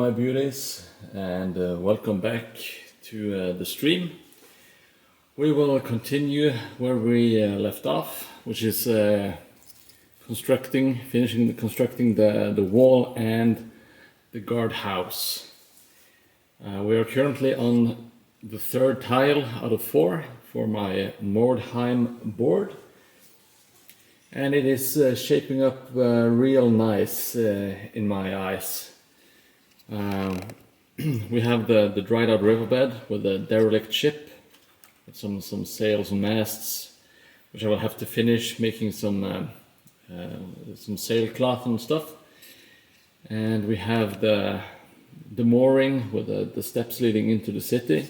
my beauties, and welcome back to the stream. We will continue where we left off, which is finishing constructing the wall and the guardhouse. We are currently on the third tile out of 4 for my Mordheim board, and it is shaping up real nice in my eyes. We have the dried out riverbed with a derelict ship with some sails and masts, which I will have to finish making some sailcloth and stuff. And we have the mooring with the steps leading into the city.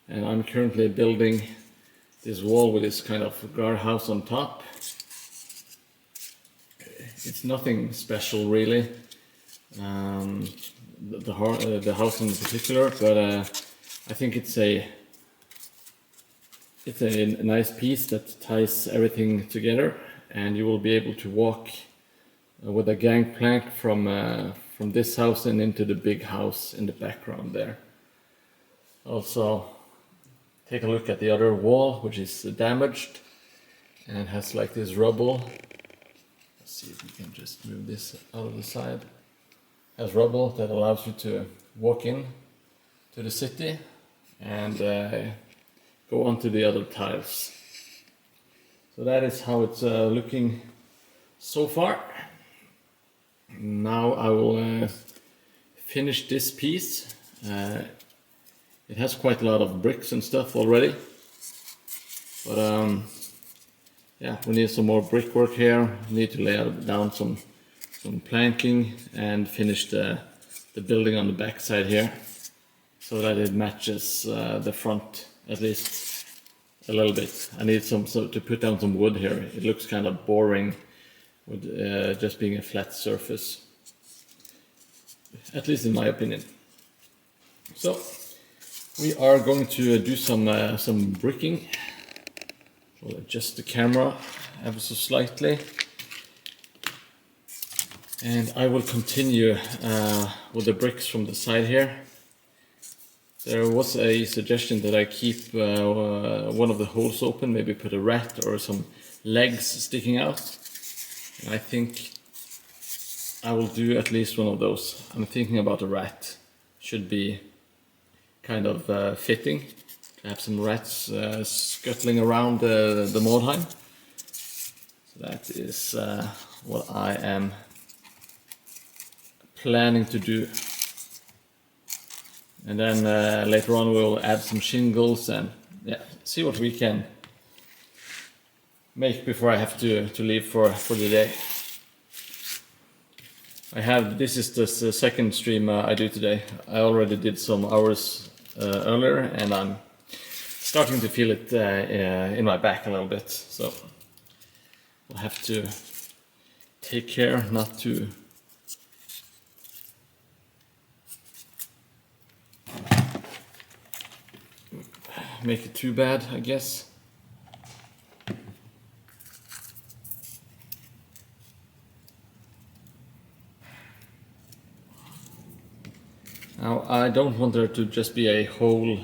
And I'm currently building this wall with this kind of guardhouse on top. It's nothing special really. The house in particular, but I think it's a nice piece that ties everything together, and you will be able to walk with a gangplank from this house and into the big house in the background there. Also, take a look at the other wall, which is damaged and has like this rubble. Let's see if we can just move this out of the side. Has rubble that allows you to walk in to the city and go onto the other tiles. So that is how it's looking so far. Now I will finish this piece. It has quite a lot of bricks and stuff already, but yeah, we need some more brickwork here. We need to lay down some planking and finish the building on the back side here so that it matches the front at least a little bit. I need to put down some wood here. It looks kind of boring with just being a flat surface, at least in my opinion. So we are going to do some bricking. We'll adjust the camera ever so slightly. And I will continue with the bricks from the side here. There was a suggestion that I keep one of the holes open, maybe put a rat or some legs sticking out. And I think I will do at least one of those. I'm thinking about a rat. Should be kind of fitting to have some rats scuttling around the Mordheim. So that is what I am planning to do. And then later on we'll add some shingles and yeah, see what we can make before I have to leave for the day. This is the second stream I do today. I already did some hours earlier, and I'm starting to feel it in my back a little bit, so we'll have to take care not to make it too bad, I guess. Now, I don't want there to just be a hole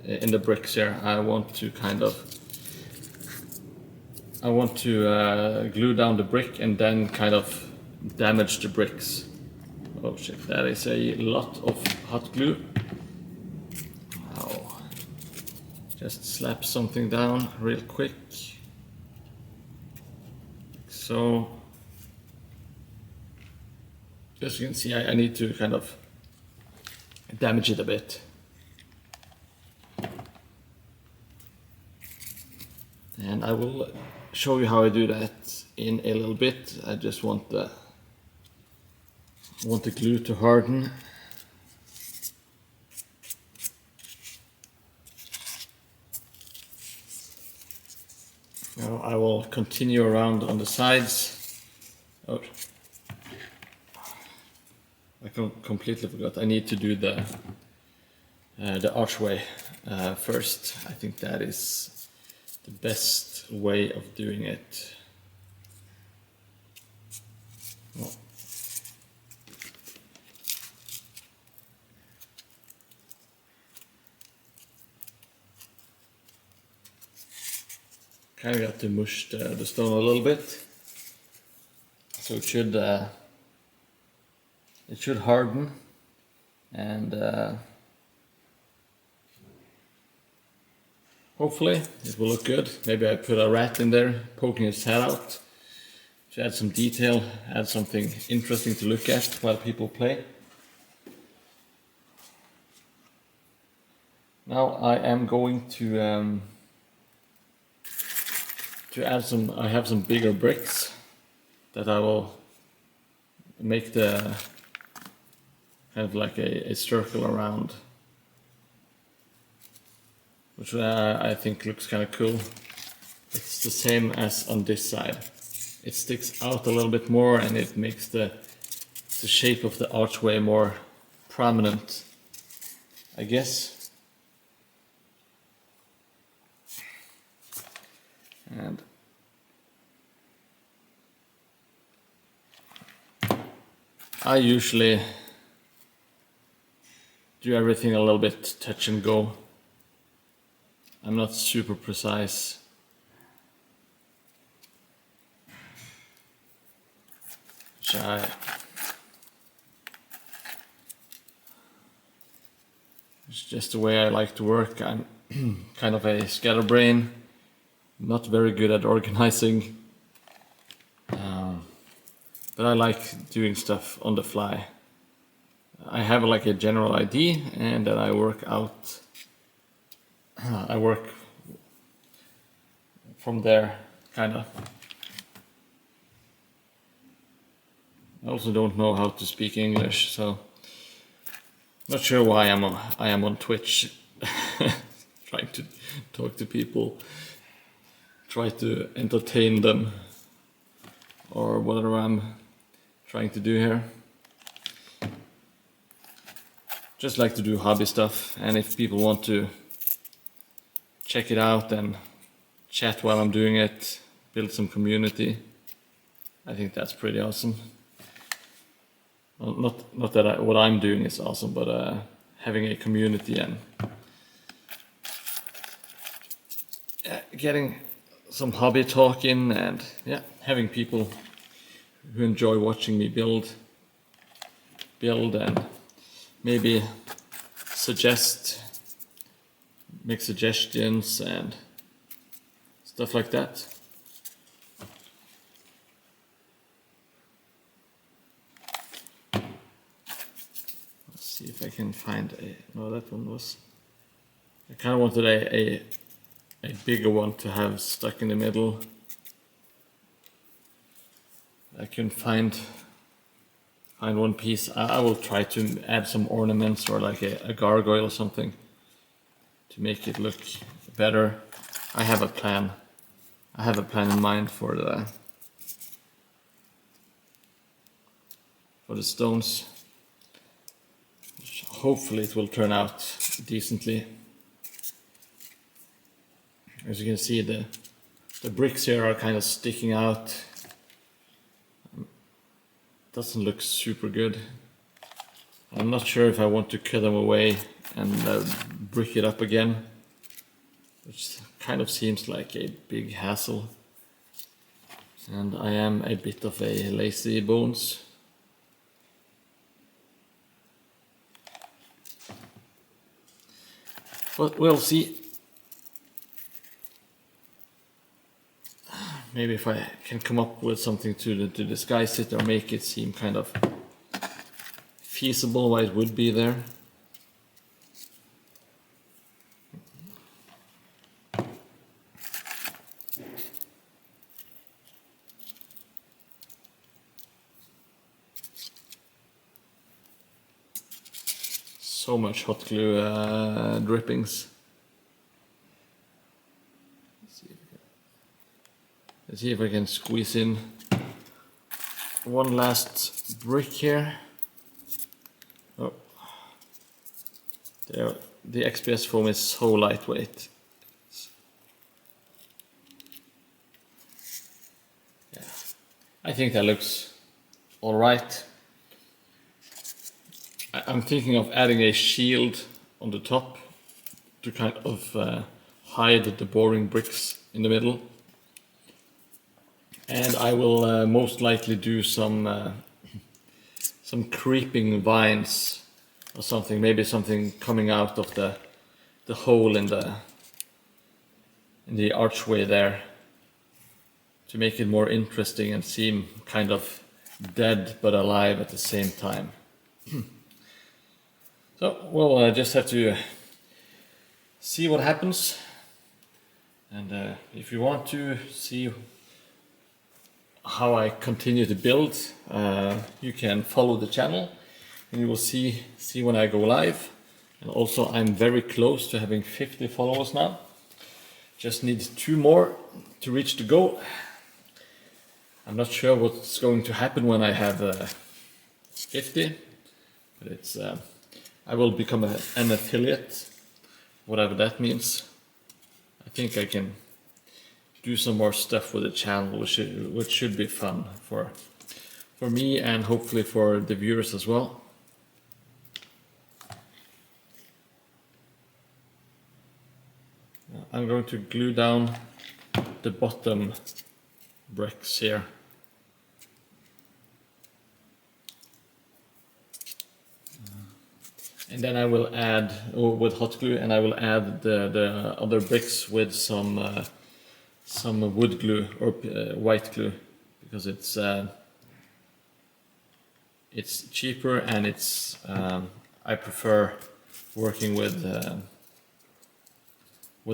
in the bricks here. I want to glue down the brick and then kind of damage the bricks. Oh shit, that is a lot of hot glue. Wow. Just slap something down real quick. So, as you can see, I need to kind of damage it a bit. And I will show you how I do that in a little bit. I just want the glue to harden. Now I will continue around on the sides. Oh, I completely forgot. I need to do the archway first. I think that is the best way of doing it. Well, kind of got to mush the stone a little bit, so it should harden, and hopefully it will look good. Maybe I put a rat in there poking his head out to add some detail, add something interesting to look at while people play. Now I am going to add some. I have some bigger bricks that I will make the kind of like a circle around, which I think looks kind of cool. It's the same as on this side. It sticks out a little bit more, and it makes the shape of the archway more prominent, I guess. And I usually do everything a little bit touch and go. I'm not super precise. It's just the way I like to work. I'm kind of a scatterbrain, not very good at organizing, but I like doing stuff on the fly. I have like a general idea, and then I work out. I work from there, kind of. I also don't know how to speak English, so not sure why I am on Twitch, trying to talk to people, try to entertain them, or whatever I'm trying to do here. Just like to do hobby stuff, and if people want to check it out and chat while I'm doing it, build some community, I think that's pretty awesome. Well, not that what I'm doing is awesome, but having a community and getting some hobby talk in, and having people who enjoy watching me build and maybe make suggestions and stuff like that. Let's see if I can find no, that one was, I kind of wanted a bigger one to have stuck in the middle. I can find one piece. I will try to add some ornaments or like a gargoyle or something to make it look better. I have a plan. I have a plan in mind for the stones. Hopefully it will turn out decently. As you can see, the bricks here are kind of sticking out. Doesn't look super good. I'm not sure if I want to cut them away and brick it up again, which kind of seems like a big hassle. And I am a bit of a lazy bones. But we'll see. Maybe if I can come up with something to disguise it or make it seem kind of feasible why it would be there. So much hot glue drippings. Let's see if I can squeeze in one last brick here. Oh, there, the XPS foam is so lightweight. Yeah, I think that looks all right. I'm thinking of adding a shield on the top to kind of hide the boring bricks in the middle. And I will most likely do some creeping vines or something, maybe something coming out of the hole in the archway there, to make it more interesting and seem kind of dead but alive at the same time. So we'll just have to see what happens, and if you want to see how I continue to build, you can follow the channel and you will see when I go live. And also I'm very close to having 50 followers now. Just need 2 more to reach the goal. I'm not sure what's going to happen when I have 50, but it's I will become an affiliate, whatever that means. I think I can do some more stuff with the channel, which should be fun for me and hopefully for the viewers as well. I'm going to glue down the bottom bricks here. And then I will add, with hot glue, and I will add the other bricks with some wood glue or white glue, because it's cheaper and it's I prefer working with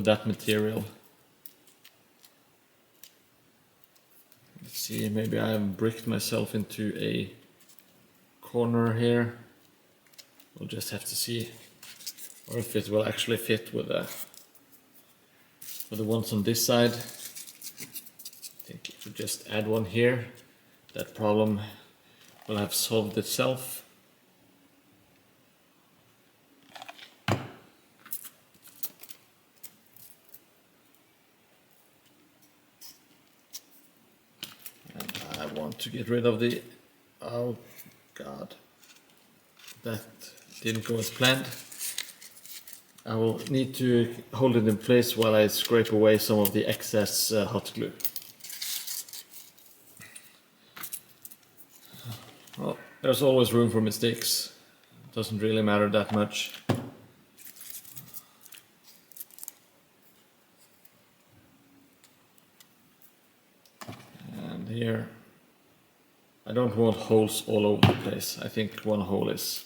that material. Let's see, maybe I have bricked myself into a corner here. We'll just have to see, or if it will actually fit with the ones on this side. I think if we just add one here, that problem will have solved itself. And I want to get rid of the, oh god, that didn't go as planned. I will need to hold it in place while I scrape away some of the excess hot glue. Well, there's always room for mistakes. It doesn't really matter that much. And here, I don't want holes all over the place. I think one hole is,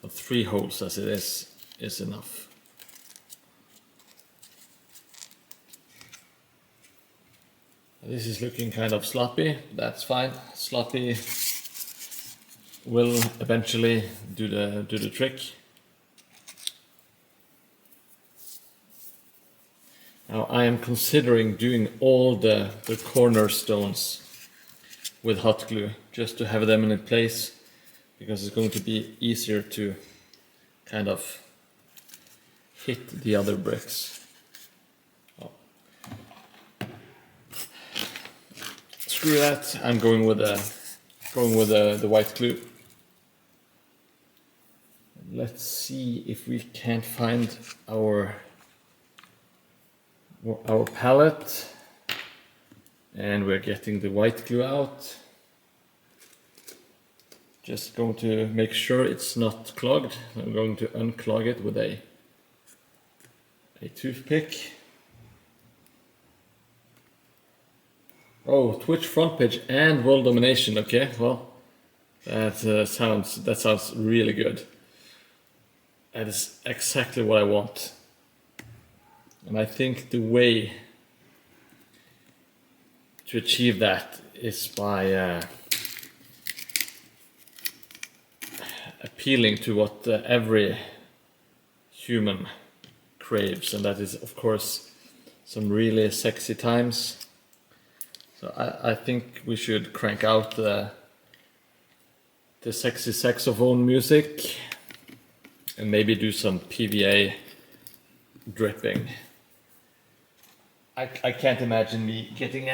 or 3 holes as it is enough. This is looking kind of sloppy. That's fine. Sloppy will eventually do the trick. Now I am considering doing all the cornerstones with hot glue, just to have them in place, because it's going to be easier to kind of hit the other bricks. Oh. Screw that, I'm going with the white glue. Let's see if we can't find our palette, and we're getting the white glue out. Just going to make sure it's not clogged. I'm going to unclog it with a toothpick. Oh, Twitch front page and world domination. Okay, well, that sounds really good. That is exactly what I want. And I think the way to achieve that is by appealing to what every human craves, and that is, of course, some really sexy times. So I think we should crank out the sexy saxophone music and maybe do some PVA dripping. I can't imagine me getting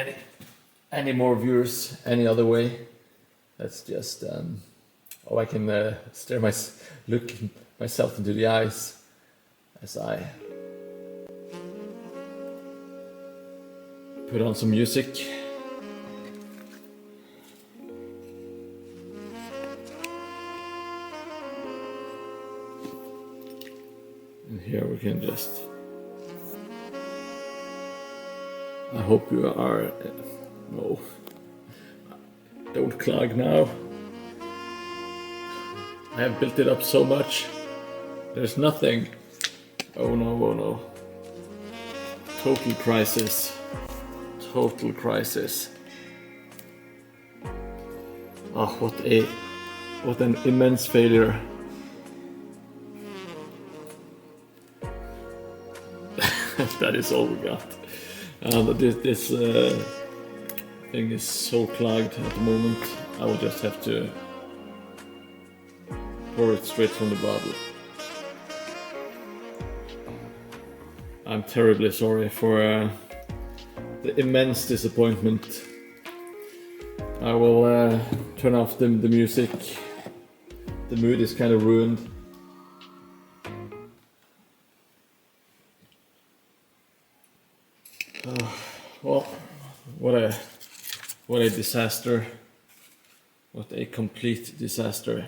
any more viewers any other way. That's just I can look myself into the eyes as I put on some music. can just... I hope you are... No. Don't clog now. I have built it up so much. There's nothing. Oh no, oh no. Total crisis. Total crisis. Oh, what an immense failure. That is all we got. This thing is so clogged at the moment. I will just have to pour it straight from the bottle. I'm terribly sorry for the immense disappointment. I will turn off the music. The mood is kind of ruined. Well, what a disaster. What a complete disaster.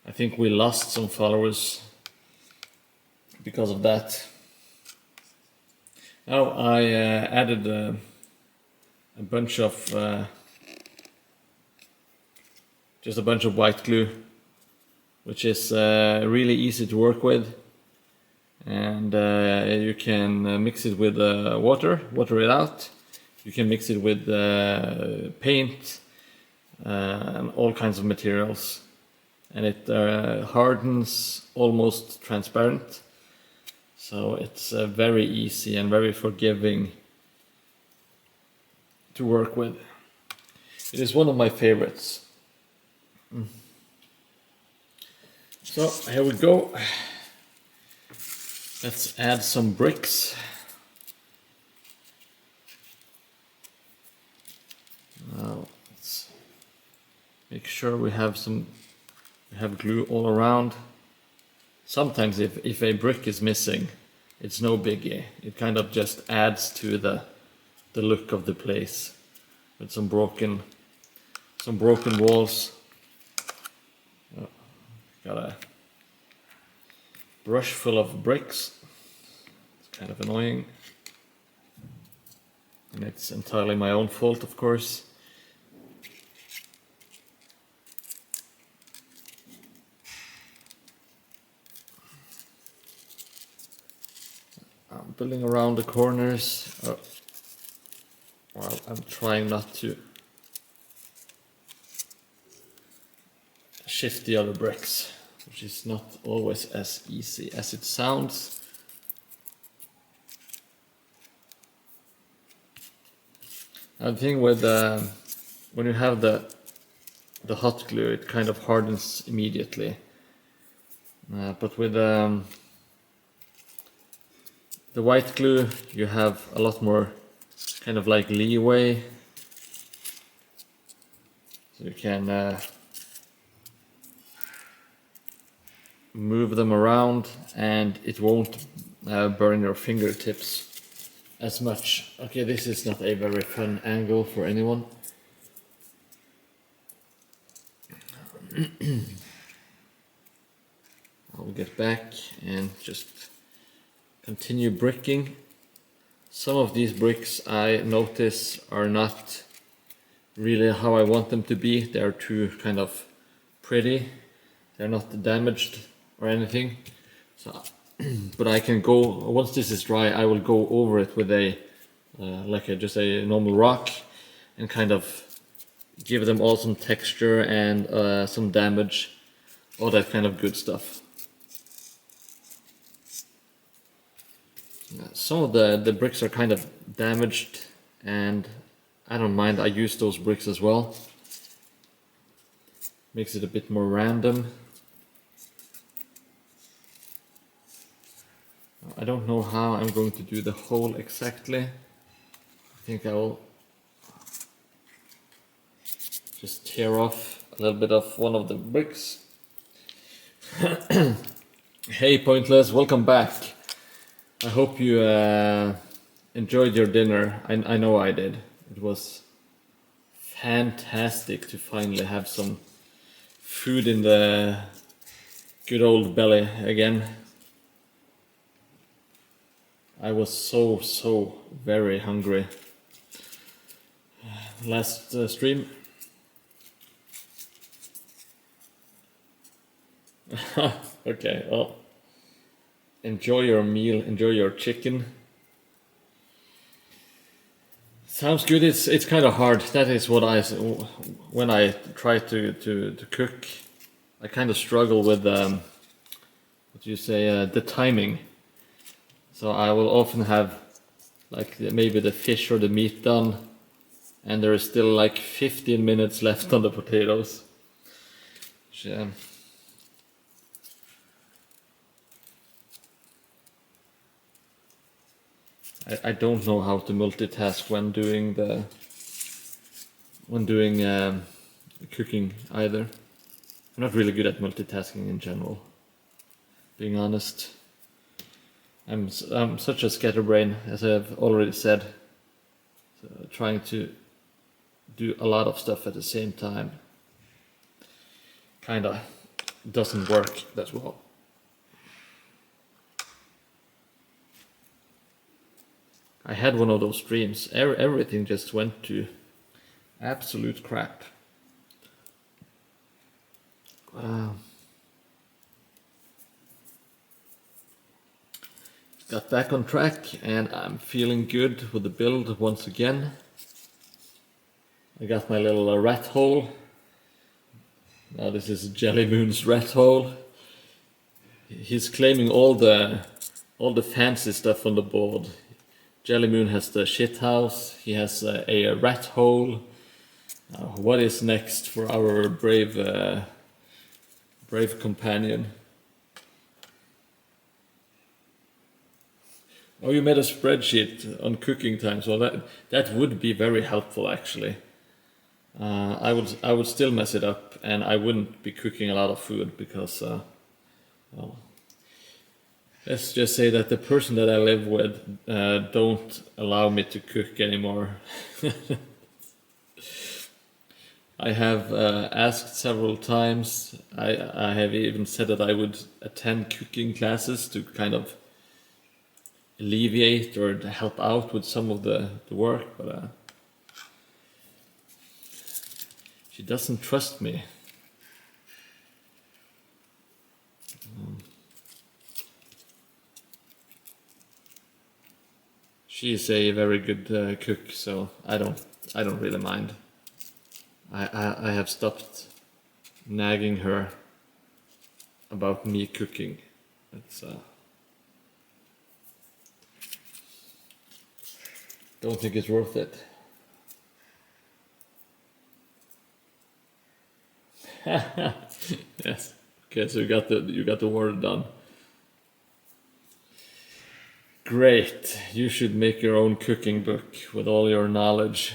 I think we lost some followers because of that. Now I added a bunch of just a bunch of white glue, which is really easy to work with, and you can mix it with water it out. You can mix it with paint and all kinds of materials, and it hardens almost transparent. So it's very easy and very forgiving to work with. It is one of my favorites. So here we go. Let's add some bricks. Now let's make sure we have glue all around. Sometimes if a brick is missing, it's no biggie. It kind of just adds to the look of the place with some broken walls. Oh, got a brush full of bricks. It's kind of annoying. And it's entirely my own fault, of course. I'm building around the corners. Well, I'm trying not to shift the other bricks, which is not always as easy as it sounds. The thing with when you have the hot glue, it kind of hardens immediately. But with the white glue, you have a lot more kind of like leeway. So you can move them around and it won't burn your fingertips as much. Okay, this is not a very fun angle for anyone. I'll get back and just continue bricking. Some of these bricks I notice are not really how I want them to be. They're too kind of pretty. They're not damaged or anything. So, but I can go, once this is dry, I will go over it with just a normal rock and kind of give them all some texture and some damage, all that kind of good stuff. Some of the bricks are kind of damaged and I don't mind, I use those bricks as well. Makes it a bit more random. I don't know how I'm going to do the hole exactly. I think I will just tear off a little bit of one of the bricks. Hey Pointless, welcome back. I hope you enjoyed your dinner. I know I did. It was fantastic to finally have some food in the Good old belly again. I was so very hungry last stream. Okay, well, enjoy your meal, enjoy your chicken. Sounds good. It's kind of hard. That is what when I try to cook, I kind of struggle with what do you say, the timing. So I will often have like maybe the fish or the meat done, and there is still like 15 minutes left on the potatoes. Which, I don't know how to multitask when doing cooking either. I'm not really good at multitasking in general, being honest. I'm such a scatterbrain, as I've already said. So trying to do a lot of stuff at the same time kinda doesn't work that well. I had one of those streams. Everything just went to absolute crap. Got back on track and I'm feeling good with the build once again. I got my little rat hole. Now this is Jelly Moon's rat hole. He's claiming all the fancy stuff on the board. Jelly Moon has the shit house. He has a rat hole. What is next for our brave companion? Oh, you made a spreadsheet on cooking times. Well, that would be very helpful actually. I would still mess it up, and I wouldn't be cooking a lot of food because, well, let's just say that the person that I live with don't allow me to cook anymore. I have asked several times. I have even said that I would attend cooking classes to kind of alleviate or help out with some of the work, but she doesn't trust me. She is a very good cook, so I don't really mind. I have stopped nagging her about me cooking. It's don't think it's worth it. Yes. Okay, so you got the word done. Great. You should make your own cooking book with all your knowledge.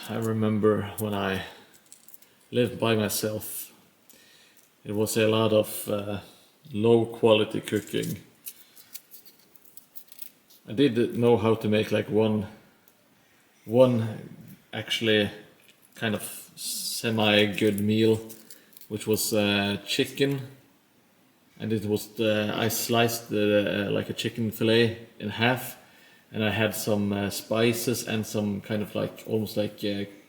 I remember when I lived by myself, it was a lot of low quality cooking. I did know how to make like one actually kind of semi-good meal, which was chicken, and it was I sliced like a chicken fillet in half, and I had some spices and some kind of like almost like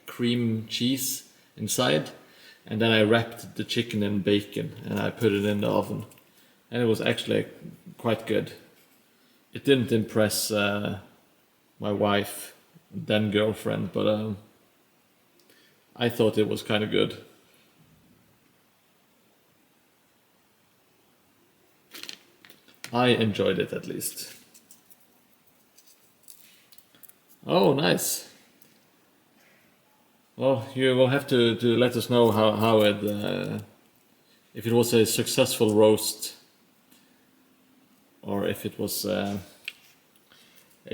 cream cheese inside, and then I wrapped the chicken in bacon and I put it in the oven, and it was actually quite good. It didn't impress my wife, then girlfriend, but I thought it was kind of good. I enjoyed it at least. Oh, nice. Well, you will have to let us know how it, if it was a successful roast, or if it was a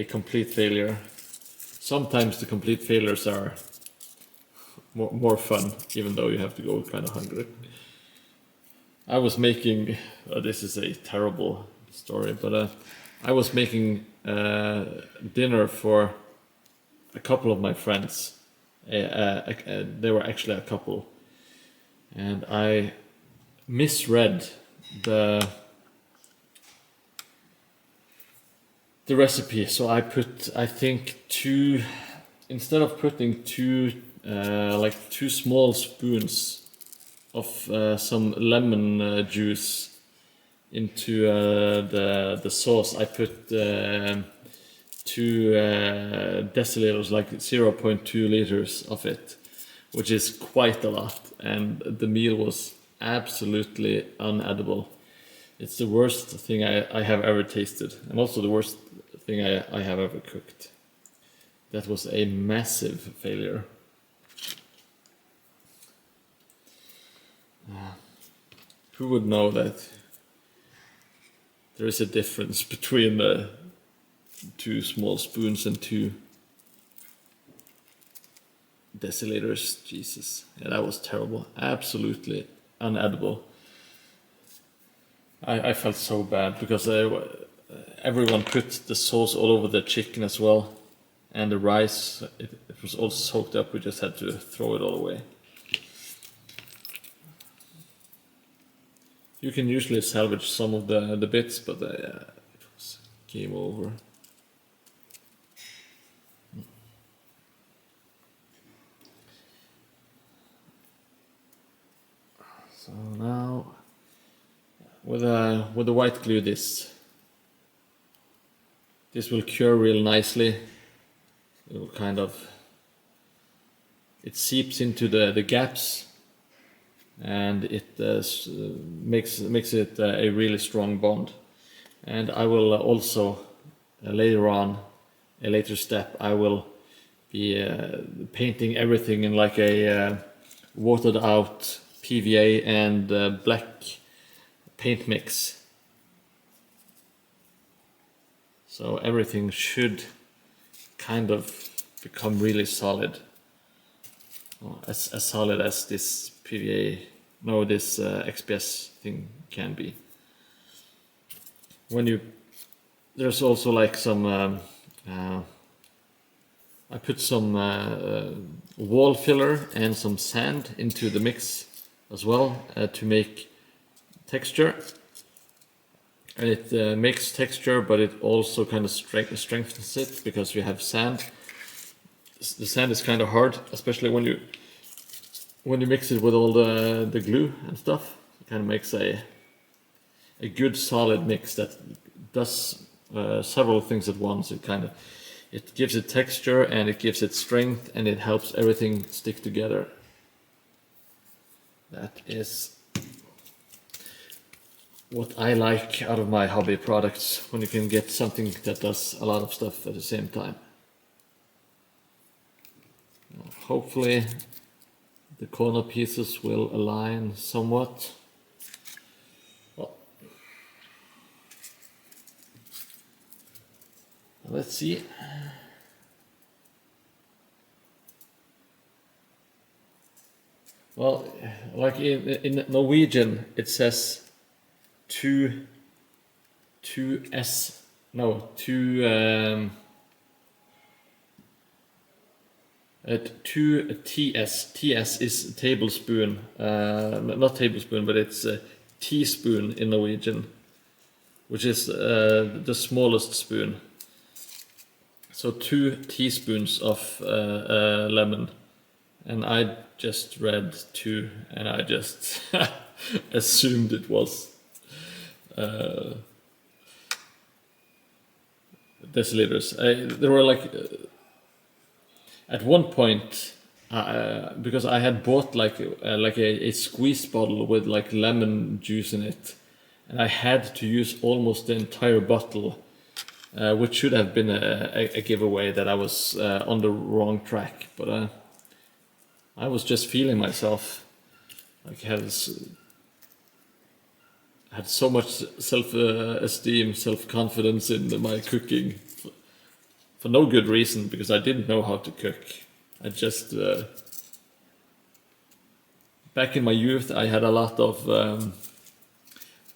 complete failure. Sometimes the complete failures are more fun, even though you have to go kind of hungry. I was making, this is a terrible story, but I was making dinner for a couple of my friends. They were actually a couple, and I misread the recipe. So I put, I think, instead of putting like 2 small spoons of some lemon juice into the sauce, I put 2 deciliters, like 0.2 liters of it, which is quite a lot, and the meal was absolutely unedible. It's the worst thing I have ever tasted, and also the worst thing I have ever cooked. That was a massive failure. Who would know that there is a difference between the 2 small spoons and 2 deciliters? Jesus, yeah, that was terrible. Absolutely unedible. I felt so bad because everyone put the sauce all over the chicken as well, and the rice, it was all soaked up. We just had to throw it all away. You can usually salvage some of the bits, but it was game over. So now, with the white glue, this will cure real nicely. It will it seeps into the gaps, and it makes it a really strong bond. And I will also later on, a later step, I will be painting everything in like a watered out PVA and black paint mix. So everything should kind of become really solid, as solid as this PVA, no, this XPS thing can be. There's also like some, I put some wall filler and some sand into the mix as well to make texture. And it makes texture, but it also kind of strengthens it because we have sand. The sand is kind of hard, especially when you mix it with all the glue and stuff. It kind of makes a good solid mix that does several things at once. It gives it texture, and it gives it strength, and it helps everything stick together. That is what I like out of my hobby products, when you can get something that does a lot of stuff at the same time. Hopefully the corner pieces will align somewhat. Well, let's see. Well, like in Norwegian it says two TS. TS is tablespoon, not tablespoon, but it's a teaspoon in Norwegian, which is the smallest spoon. So 2 teaspoons of lemon, and I just read 2, and I just assumed it was deciliters. There were like at one point, because I had bought like a squeeze bottle with like lemon juice in it, and I had to use almost the entire bottle, which should have been a giveaway that I was on the wrong track. But I was just feeling myself, like had so much self-esteem, self-confidence in my cooking, for no good reason, because I didn't know how to cook. I just back in my youth, I had a lot of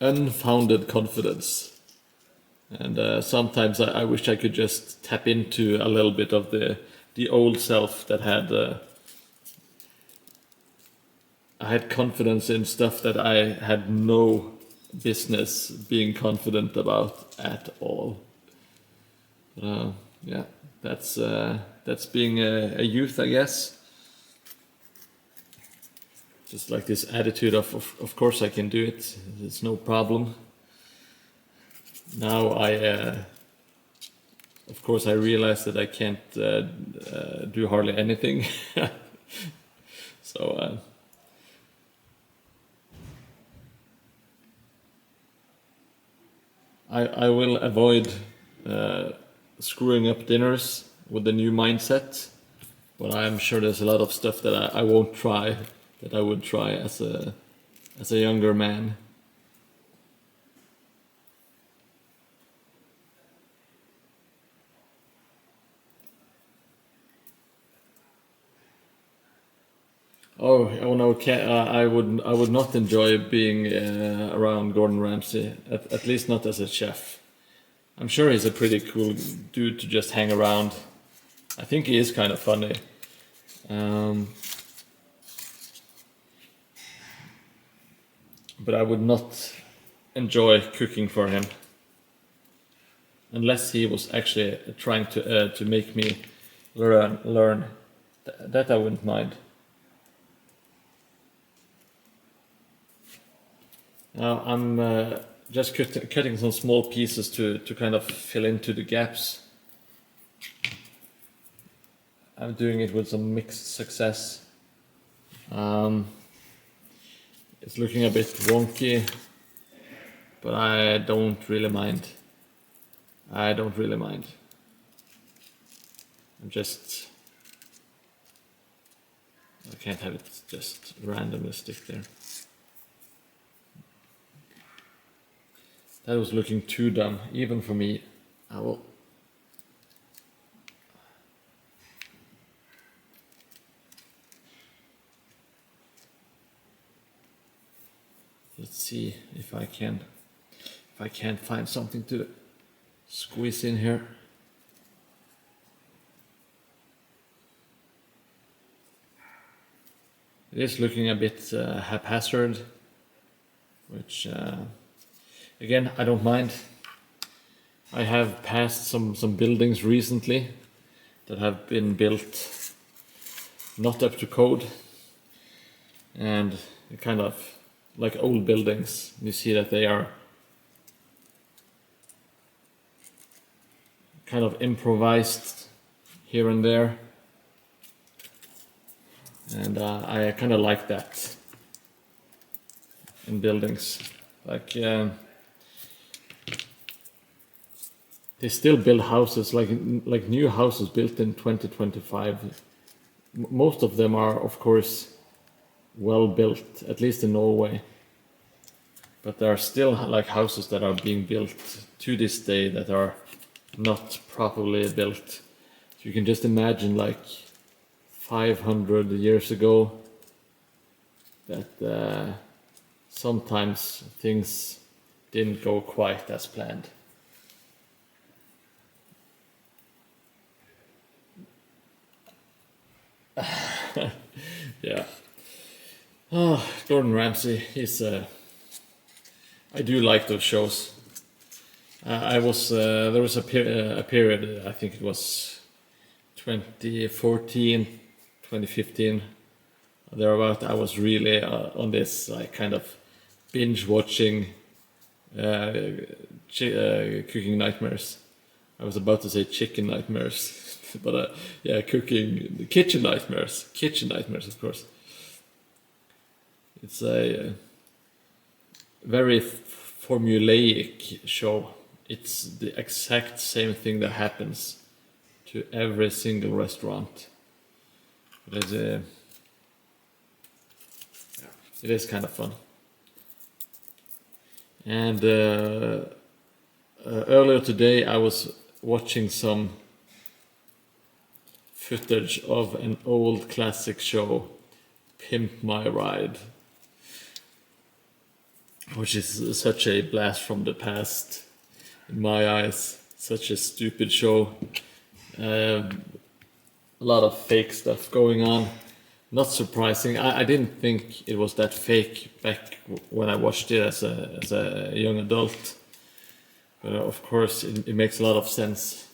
unfounded confidence, And sometimes I wish I could just tap into a little bit of the old self that had I had confidence in stuff that I had no business being confident about at all. Yeah, that's being a youth, I guess. Just like this attitude of course I can do it. It's no problem. Now of course, I realize that I can't do hardly anything. So I will avoid screwing up dinners with the new mindset, but I'm sure there's a lot of stuff that I won't try that I would try as a younger man. Oh no, I would not enjoy being around Gordon Ramsay, at least not as a chef. I'm sure he's a pretty cool dude to just hang around. I think he is kind of funny. But I would not enjoy cooking for him unless he was actually trying to make me learn. That I wouldn't mind. Now I'm just cutting some small pieces to kind of fill into the gaps. I'm doing it with some mixed success. It's looking a bit wonky, but I don't really mind. I can't have it just randomly stick there. That was looking too dumb, even for me. I will. Let's see if I can't find something to squeeze in here. It is looking a bit haphazard, which again I don't mind. I have passed some buildings recently that have been built not up to code, and kind of like old buildings. You see that they are kind of improvised here and there, and I kind of like that in buildings. Like they still build houses like new houses built in 2025. Most of them are, of course, well built, at least in Norway. But there are still like houses that are being built to this day that are not properly built. So you can just imagine like 500 years ago that sometimes things didn't go quite as planned. Yeah. Oh, Gordon Ramsay, I do like those shows. There was a period, I think it was 2014, 2015, thereabout. I was really on this like kind of binge watching cooking nightmares. I was about to say chicken nightmares, but yeah, cooking kitchen nightmares, of course. It's a very formulaic show. It's the exact same thing that happens to every single restaurant. It is kind of fun. And earlier today I was watching some footage of an old classic show, Pimp My Ride, which is such a blast from the past. in my eyes. Such a stupid show. A lot of fake stuff going on. Not surprising. I didn't think it was that fake back when I watched it as a young adult. But of course, it makes a lot of sense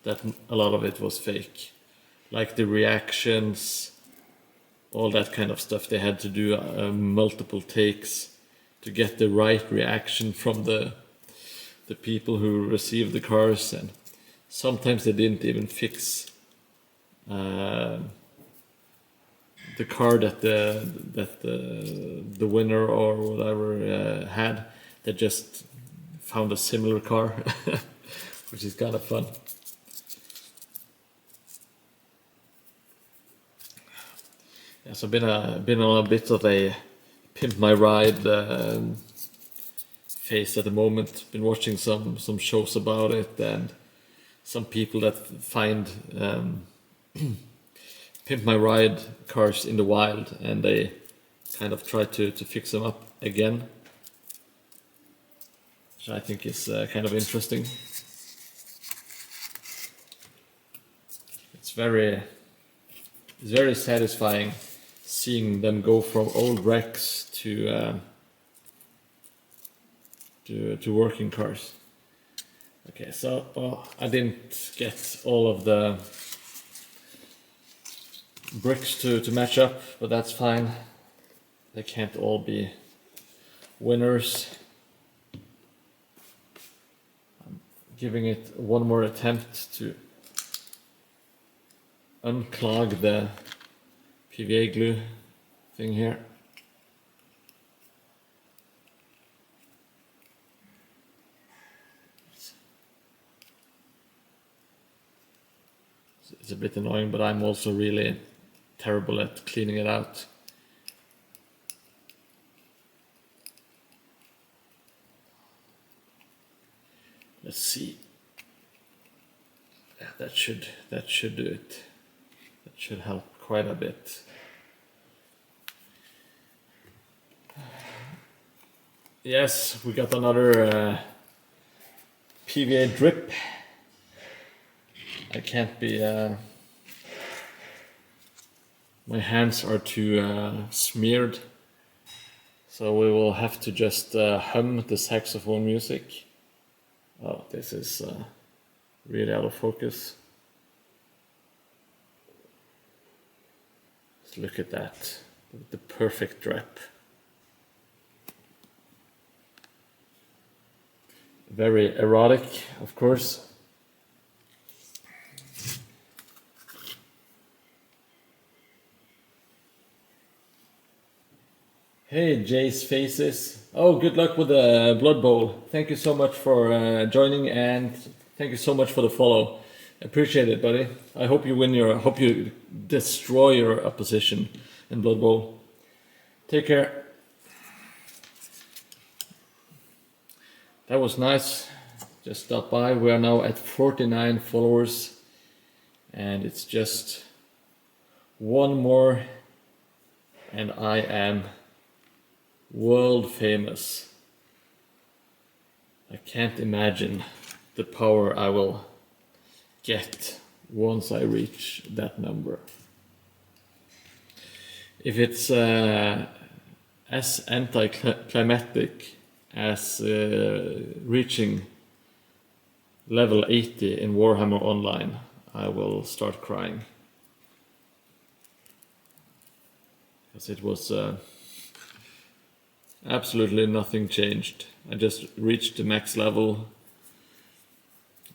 that a lot of it was fake. Like the reactions, all that kind of stuff. They had to do multiple takes to get the right reaction from the people who received the cars, and sometimes they didn't even fix the car that the winner or whatever had. They just found a similar car, which is kind of fun. Yeah, so been on a bit of a pimp my ride phase at the moment. Been watching some shows about it, and some people that find pimp my ride cars in the wild, and they kind of try to fix them up again, which I think is kind of interesting. It's very satisfying seeing them go from old wrecks to working cars. Okay, so I didn't get all of the bricks to match up, but that's fine. They can't all be winners. I'm giving it one more attempt to unclog the PVA glue thing here. It's a bit annoying, but I'm also really terrible at cleaning it out. Let's see. Yeah, that should do it. That should help quite a bit. Yes, we got another PVA drip. I can't be... my hands are too smeared. So we will have to just hum the saxophone music. Oh, this is really out of focus. Just look at that. The perfect drip. Very erotic, of course. Hey, Jay's Faces. Oh, good luck with the Blood Bowl. Thank you so much for joining, and thank you so much for the follow. Appreciate it, buddy. I hope you win your... hope you destroy your opposition in Blood Bowl. Take care. That was nice. Just stop by. We are now at 49 followers, and it's just one more, and I am world famous. I can't imagine the power I will get once I reach that number. If it's as anticlimactic as reaching level 80 in Warhammer Online, I will start crying. Because it was absolutely nothing changed. I just reached the max level,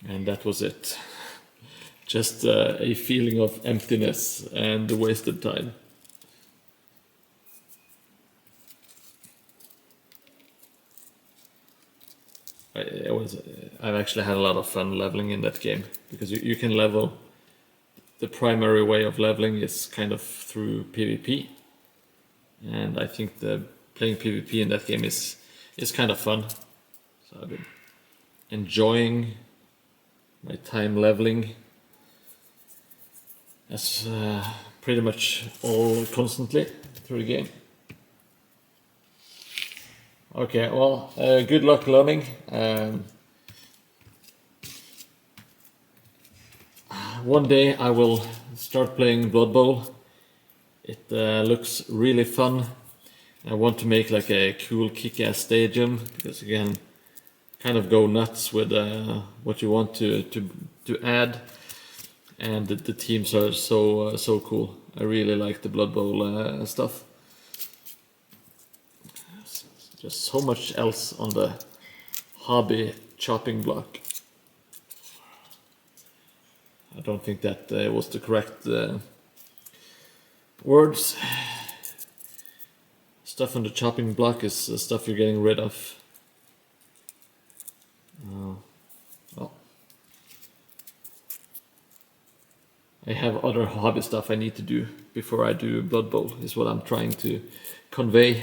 and that was it. Just a feeling of emptiness and wasted time. I've actually had a lot of fun leveling in that game, because you can level. The primary way of leveling is kind of through PvP, and I think the playing PvP in that game is kind of fun. So I've been enjoying my time leveling as pretty much all constantly through the game. Okay, well, good luck learning. one day I will start playing Blood Bowl. It looks really fun. I want to make like a cool kick-ass stadium because you can kind of go nuts with what you want to add, and the teams are so cool. I really like the Blood Bowl stuff. Just so much else on the hobby chopping block. I don't think that was the correct words. Stuff on the chopping block is stuff you're getting rid of. Well, I have other hobby stuff I need to do before I do Blood Bowl, is what I'm trying to convey.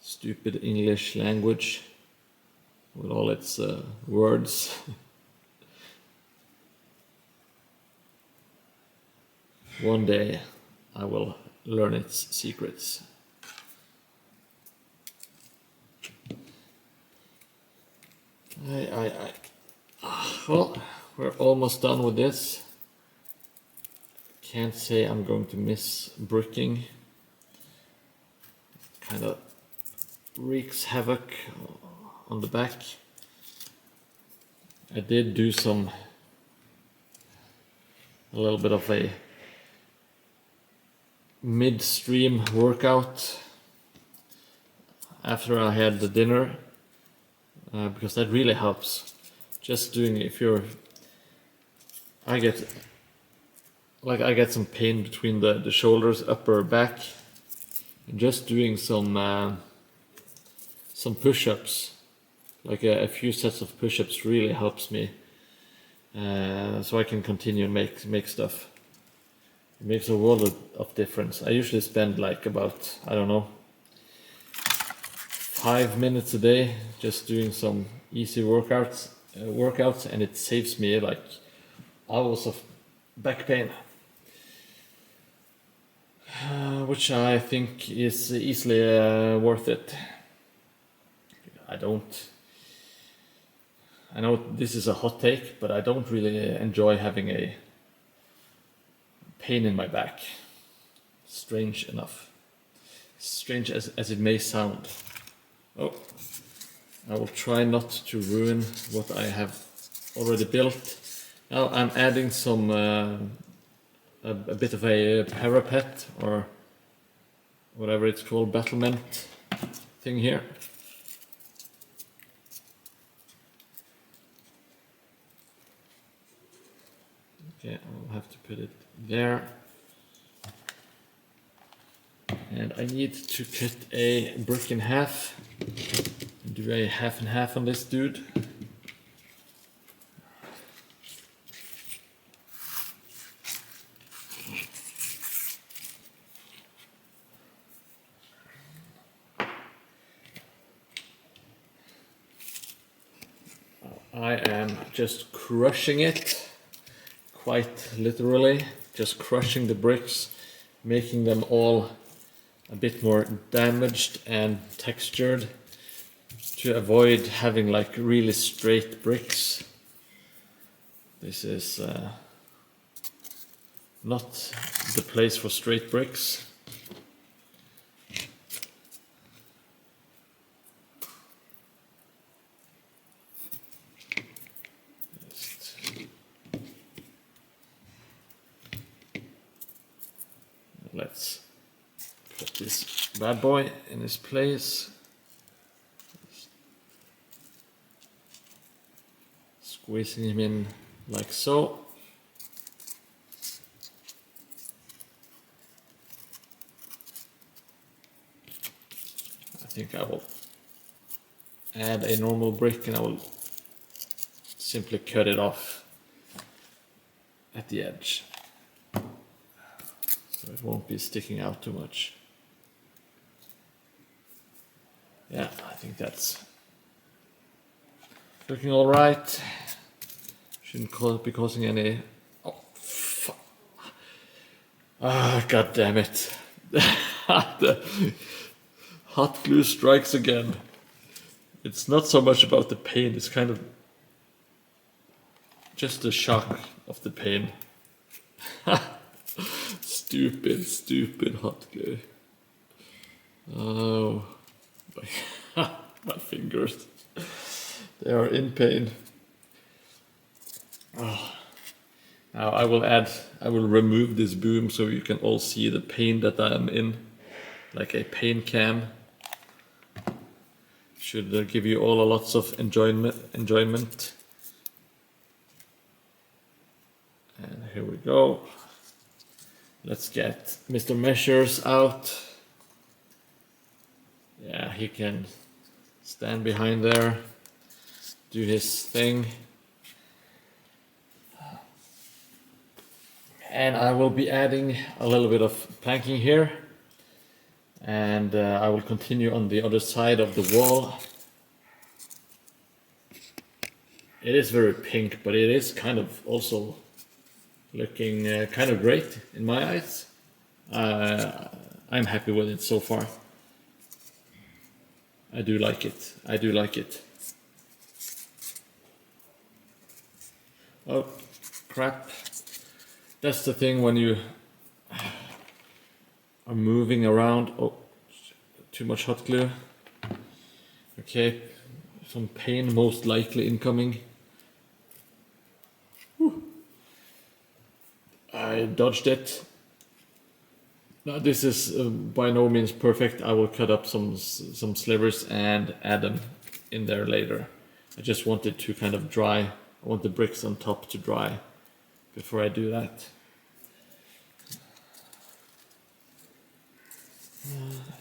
Stupid English language with all its words. One day I will learn its secrets. Well, we're almost done with this. Can't say I'm going to miss bricking. Kind of wreaks havoc on the back. I did do a little bit of a midstream workout after I had the dinner, because that really helps. Just doing, I get some pain between the shoulders, upper back, and just doing some push-ups, like a few sets of push-ups, really helps me, so I can continue and make stuff. It makes a world of difference. I usually spend like about, I don't know, 5 minutes a day just doing some easy workouts, and it saves me like hours of back pain, which I think is easily worth it. I know this is a hot take, but I don't really enjoy having a pain in my back. Strange enough. Strange as it may sound. Oh, I will try not to ruin what I have already built. Now I'm adding some a bit of a parapet, or whatever it's called, battlement thing here. Okay, I'll have to put it there. And I need to cut a brick in half. Do a half and half on this dude. I am just crushing it, quite literally, just crushing the bricks, making them all a bit more damaged and textured to avoid having like really straight bricks. This is not the place for straight bricks. Let's put this bad boy in his place. Squeezing him in like so. I think I will add a normal brick and I will simply cut it off at the edge, so it won't be sticking out too much. Yeah, I think that's looking all right. Shouldn't be causing any. Oh, fuck. Ah, god damn it! Hot glue strikes again. It's not so much about the pain, it's kind of just the shock of the pain. Stupid hot glue. Oh, my fingers. They are in pain. Oh. Now I will remove this boom so you can all see the pain that I am in, like a pain cam. Should give you all lots of enjoyment. And here we go. Let's get Mr. Measures out. Yeah, he can stand behind there, do his thing. And I will be adding a little bit of planking here. And I will continue on the other side of the wall. It is very pink, but it is kind of also looking kind of great in my eyes. I'm happy with it so far. I do like it. Oh, crap. That's the thing when you are moving around. Oh, too much hot glue. Okay, some pain most likely incoming. Whew. I dodged it. Now this is by no means perfect. I will cut up some slivers and add them in there later. I just want it to kind of dry. I want the bricks on top to dry before I do that.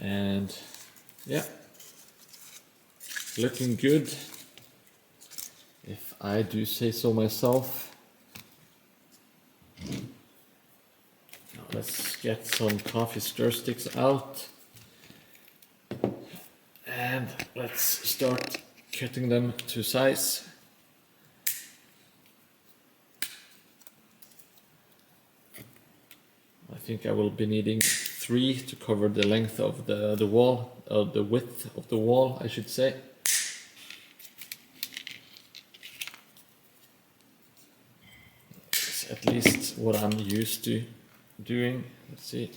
And yeah, looking good, if I do say so myself. Now let's get some coffee stir sticks out and let's start cutting them to size. I think I will be needing 3 to cover the length of the wall, the width of the wall, I should say. It's at least what I'm used to doing. Let's see.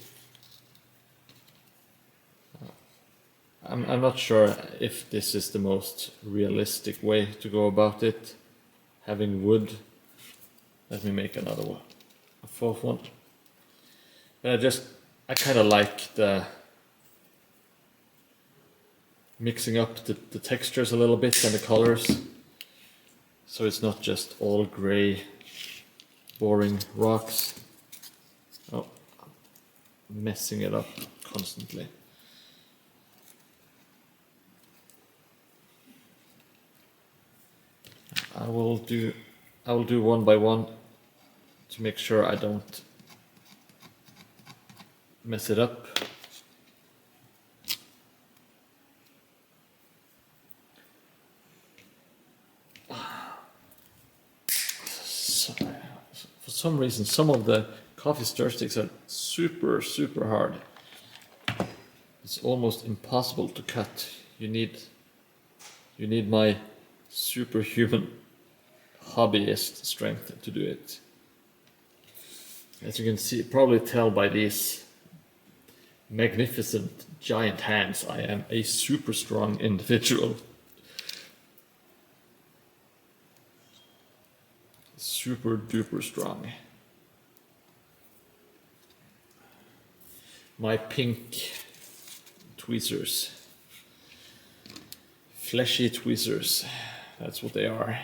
I'm not sure if this is the most realistic way to go about it. Having wood. Let me make another one, a 4th one. But I kind of like the mixing up the textures a little bit and the colors, so it's not just all gray, boring rocks. Oh, I'm messing it up constantly. I will do one by one to make sure I don't mess it up. For some reason, some of the coffee stir sticks are super hard. It's almost impossible to cut. You need my superhuman hobbyist strength to do it. As you can see, probably tell by these magnificent giant hands, I am a super strong individual. Super duper strong. My pink tweezers. Fleshy tweezers. That's what they are.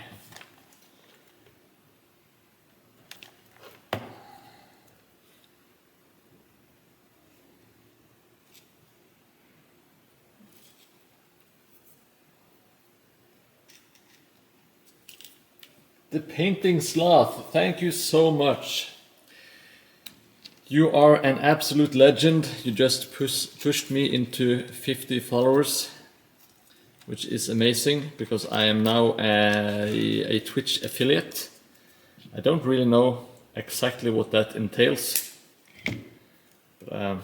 The Painting Sloth, thank you so much. You are an absolute legend. You just pushed me into 50 followers, which is amazing because I am now a Twitch affiliate. I don't really know exactly what that entails, but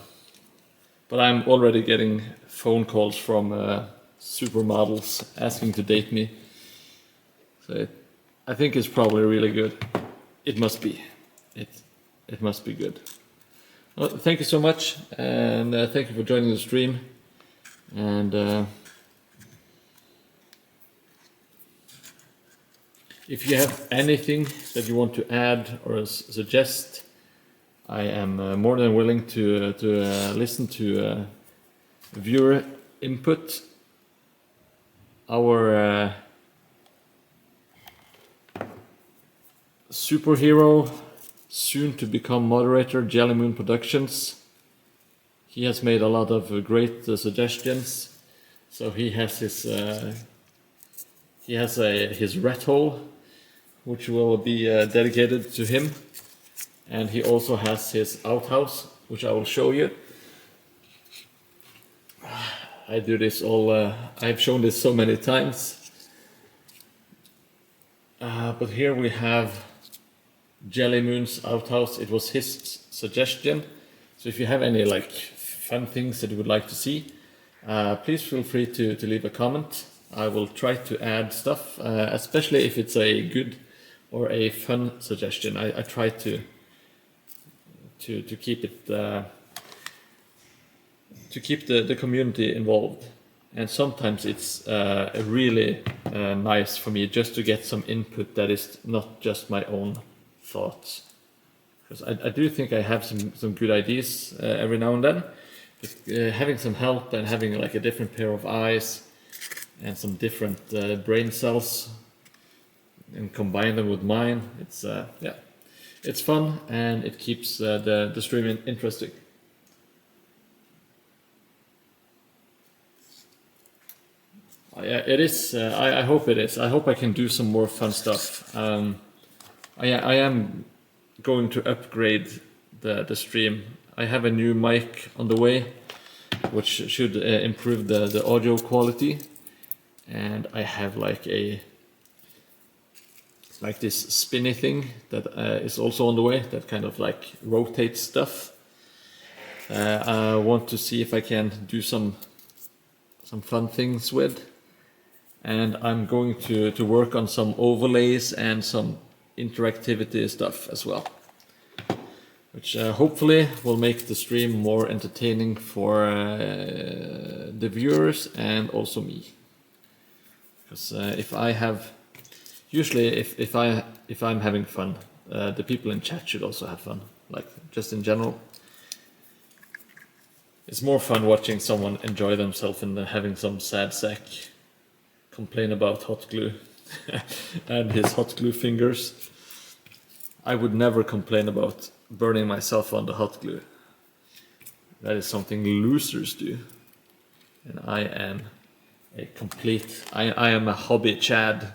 But I'm already getting phone calls from supermodels asking to date me. So I think it's probably really good. It must be. It must be good. Well, thank you so much, and thank you for joining the stream. And if you have anything that you want to add or suggest, I am more than willing to listen to viewer input. Our superhero, soon to become moderator, Jelly Moon Productions. He has made a lot of great suggestions. So he has his rat hole, which will be dedicated to him, and he also has his outhouse, which I will show you. I do this all. I've shown this so many times, but here we have Jelly Moon's outhouse. It was his suggestion, so if you have any like fun things that you would like to see, please feel free to leave a comment. I will try to add stuff, especially if it's a good or a fun suggestion. I try to keep it to keep the community involved, and sometimes it's really nice for me just to get some input that is not just my own thoughts, because I do think I have some good ideas every now and then, but having some help and having like a different pair of eyes and some different brain cells and combine them with mine, it's fun, and it keeps the stream interesting. Yeah, it is. I hope it is. I hope I can do some more fun stuff. I am going to upgrade the stream. I have a new mic on the way, which should improve the audio quality, and I have like this spinny thing that is also on the way that kind of like rotates stuff. I want to see if I can do some fun things with. And I'm going to work on some overlays and some interactivity stuff as well, which hopefully will make the stream more entertaining for the viewers and also me. Because if I'm having fun, the people in chat should also have fun. Like just in general, it's more fun watching someone enjoy themselves and having some sad sack complain about hot glue and his hot glue fingers. I would never complain about burning myself on the hot glue. That is something losers do. And I am I am a hobby Chad.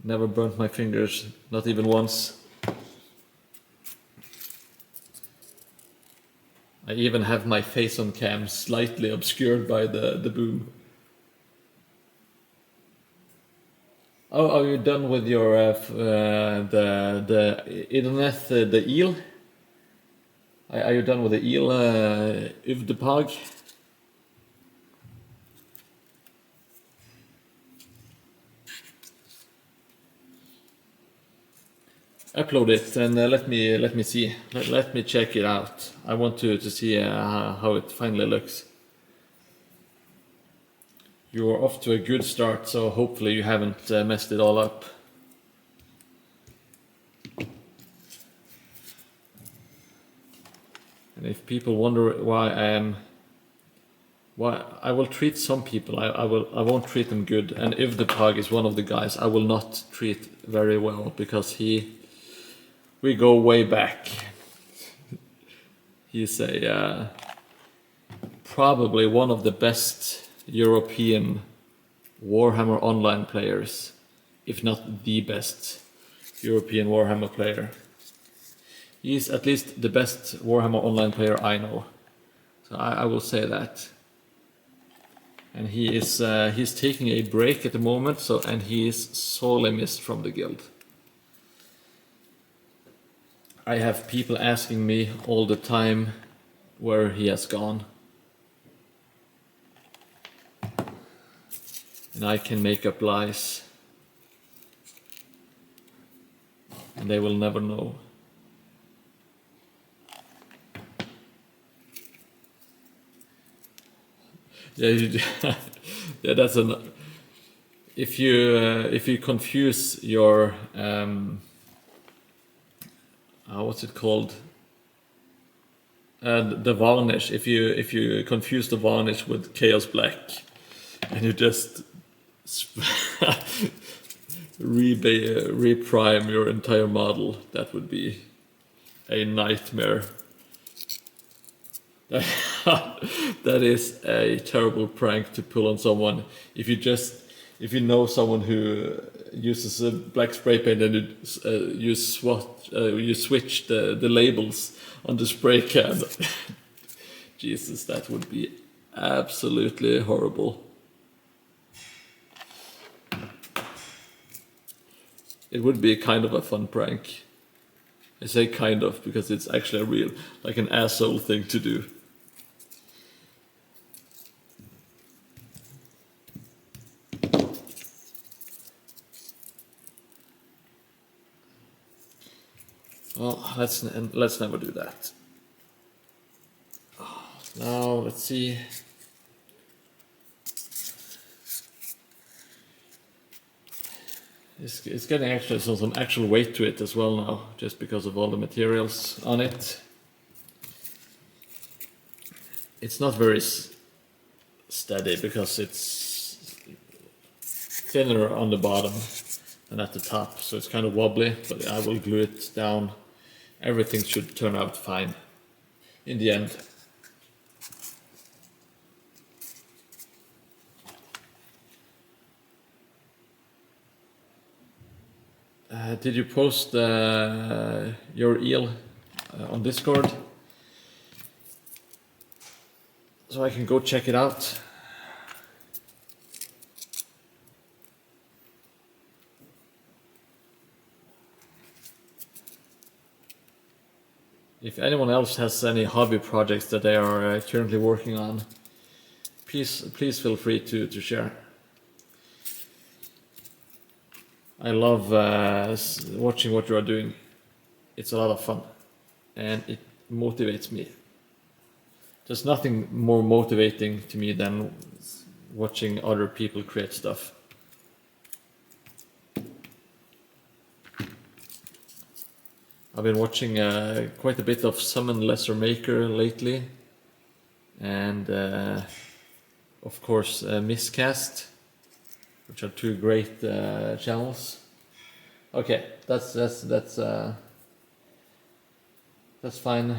Never burnt my fingers, not even once. I even have my face on cam slightly obscured by the boom. Oh, are you done with your the Idoneth, the eel? Are you done with the eel, Uvdepag? Upload it and let me see. Let me check it out. I want to see how it finally looks. You're off to a good start, so hopefully you haven't messed it all up. And if people wonder why I will treat some people, I won't treat them good. And if the pug is one of the guys, I will not treat very well, because we go way back. He's probably one of the best European Warhammer Online players, if not the best European Warhammer player. He's at least the best Warhammer Online player I know, so I will say that. And he's taking a break at the moment, and he is sorely missed from the guild. I have people asking me all the time where he has gone. and I can make up lies, and they will never know. Yeah, yeah, that's an. If you confuse your what's it called? The varnish. If you confuse the varnish with Chaos Black, and you just reprime your entire model, that would be a nightmare. That is a terrible prank to pull on someone. If you know someone who uses a black spray paint and you switch the labels on the spray can, Jesus, that would be absolutely horrible. It would be kind of a fun prank. I say kind of because it's actually a real, like an asshole thing to do. Well, let's never do that. Now let's see. It's getting actually some actual weight to it as well now, just because of all the materials on it. It's not very steady because it's thinner on the bottom than at the top, so it's kind of wobbly, but I will glue it down. Everything should turn out fine in the end. Did you post your eel on Discord? So I can go check it out. If anyone else has any hobby projects that they are currently working on, please feel free to share. I love watching what you are doing. It's a lot of fun, and it motivates me. There's nothing more motivating to me than watching other people create stuff. I've been watching quite a bit of Summon Lesser Maker lately, and of course Miscast, which are two great channels. Okay, that's fine.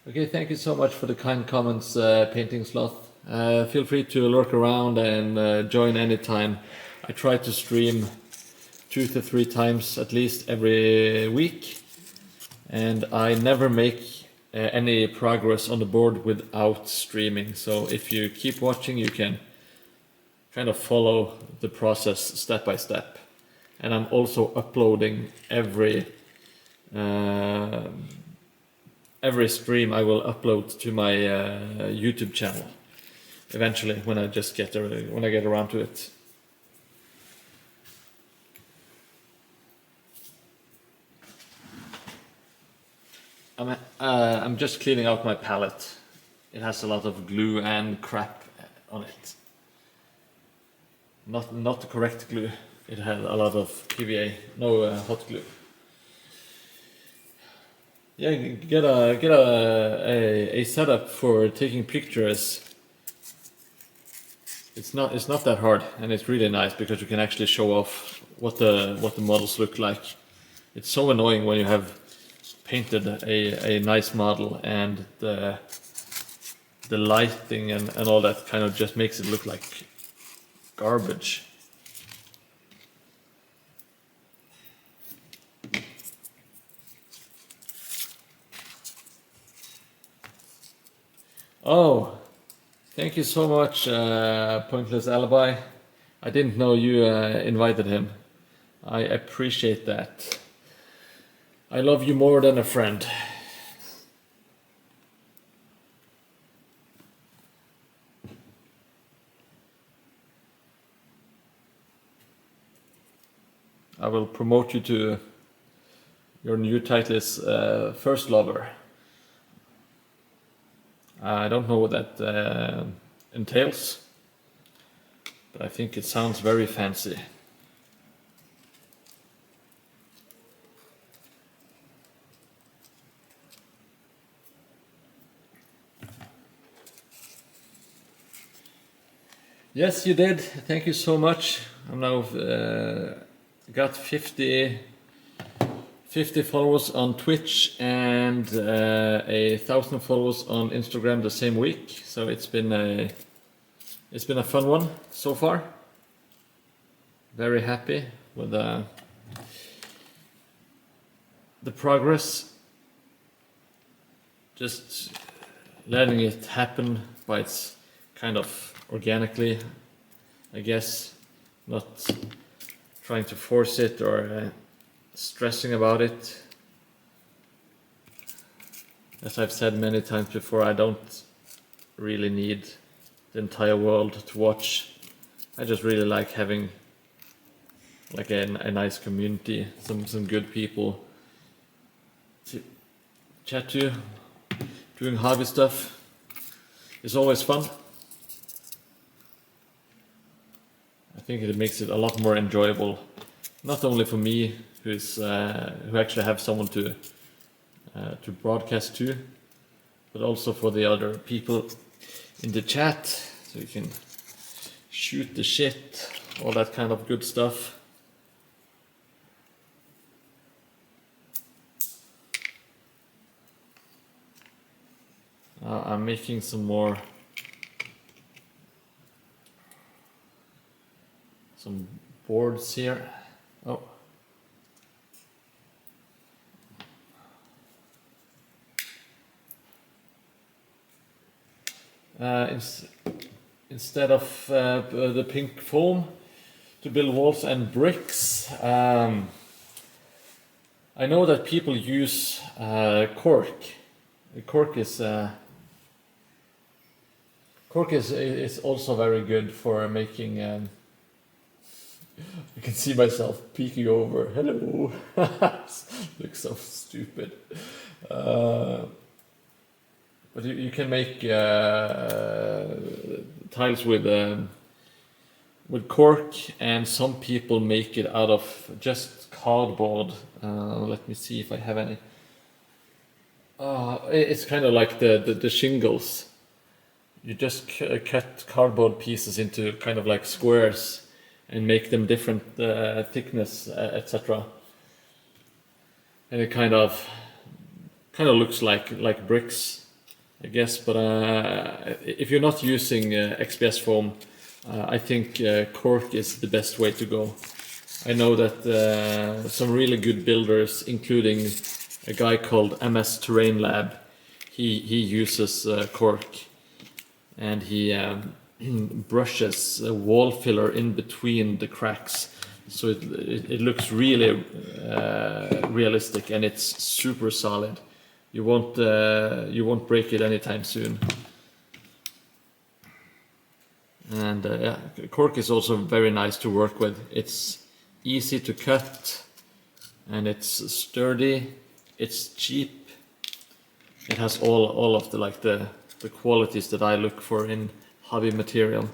Okay, thank you so much for the kind comments, Painting Sloth. Feel free to lurk around and join anytime. I try to stream 2 to 3 times at least every week, and I never make any progress on the board without streaming. So if you keep watching, you can kind of follow the process step by step. And I'm also uploading every stream I will upload to my YouTube channel eventually when I get around to it. I'm just cleaning out my palette. It has a lot of glue and crap on it. Not the correct glue. It had a lot of PVA, no hot glue. Yeah, get a setup for taking pictures. It's not that hard, and it's really nice because you can actually show off what the models look like. It's so annoying when you have painted a nice model and the lighting and all that kind of just makes it look like garbage. Oh, thank you so much, Pointless Alibi. I didn't know you invited him. I appreciate that. I love you more than a friend. I will promote you to your new title is First Lover. I don't know what that entails, but I think it sounds very fancy. Yes, you did. Thank you so much. I'm now got 50 followers on Twitch and 1,000 followers on Instagram the same week. So it's been a fun one so far. Very happy with the progress. Just letting it happen by its kind of organically, I guess, not trying to force it or stressing about it. As I've said many times before, I don't really need the entire world to watch. I just really like having like a nice community, some good people to chat to. Doing hobby stuff is always fun. I think it makes it a lot more enjoyable, not only for me, who actually have someone to broadcast to, but also for the other people in the chat, so you can shoot the shit, all that kind of good stuff. I'm making some boards here. Oh. Instead of the pink foam to build walls and bricks, I know that people use cork. Cork is also very good for making. I can see myself peeking over. Hello, looks so stupid. But you can make tiles with cork, and some people make it out of just cardboard. Let me see if I have any. It's kind of like the shingles. You just cut cardboard pieces into kind of like squares and make them different thickness, etc. And it kind of looks like bricks, I guess. But if you're not using XPS foam, I think cork is the best way to go. I know that some really good builders, including a guy called MS Terrain Lab, he uses cork, and he brushes a wall filler in between the cracks, so it looks really realistic, and it's super solid. You won't break it anytime soon. And yeah, cork is also very nice to work with. It's easy to cut, and it's sturdy. It's cheap. It has all of the qualities that I look for in hobby material.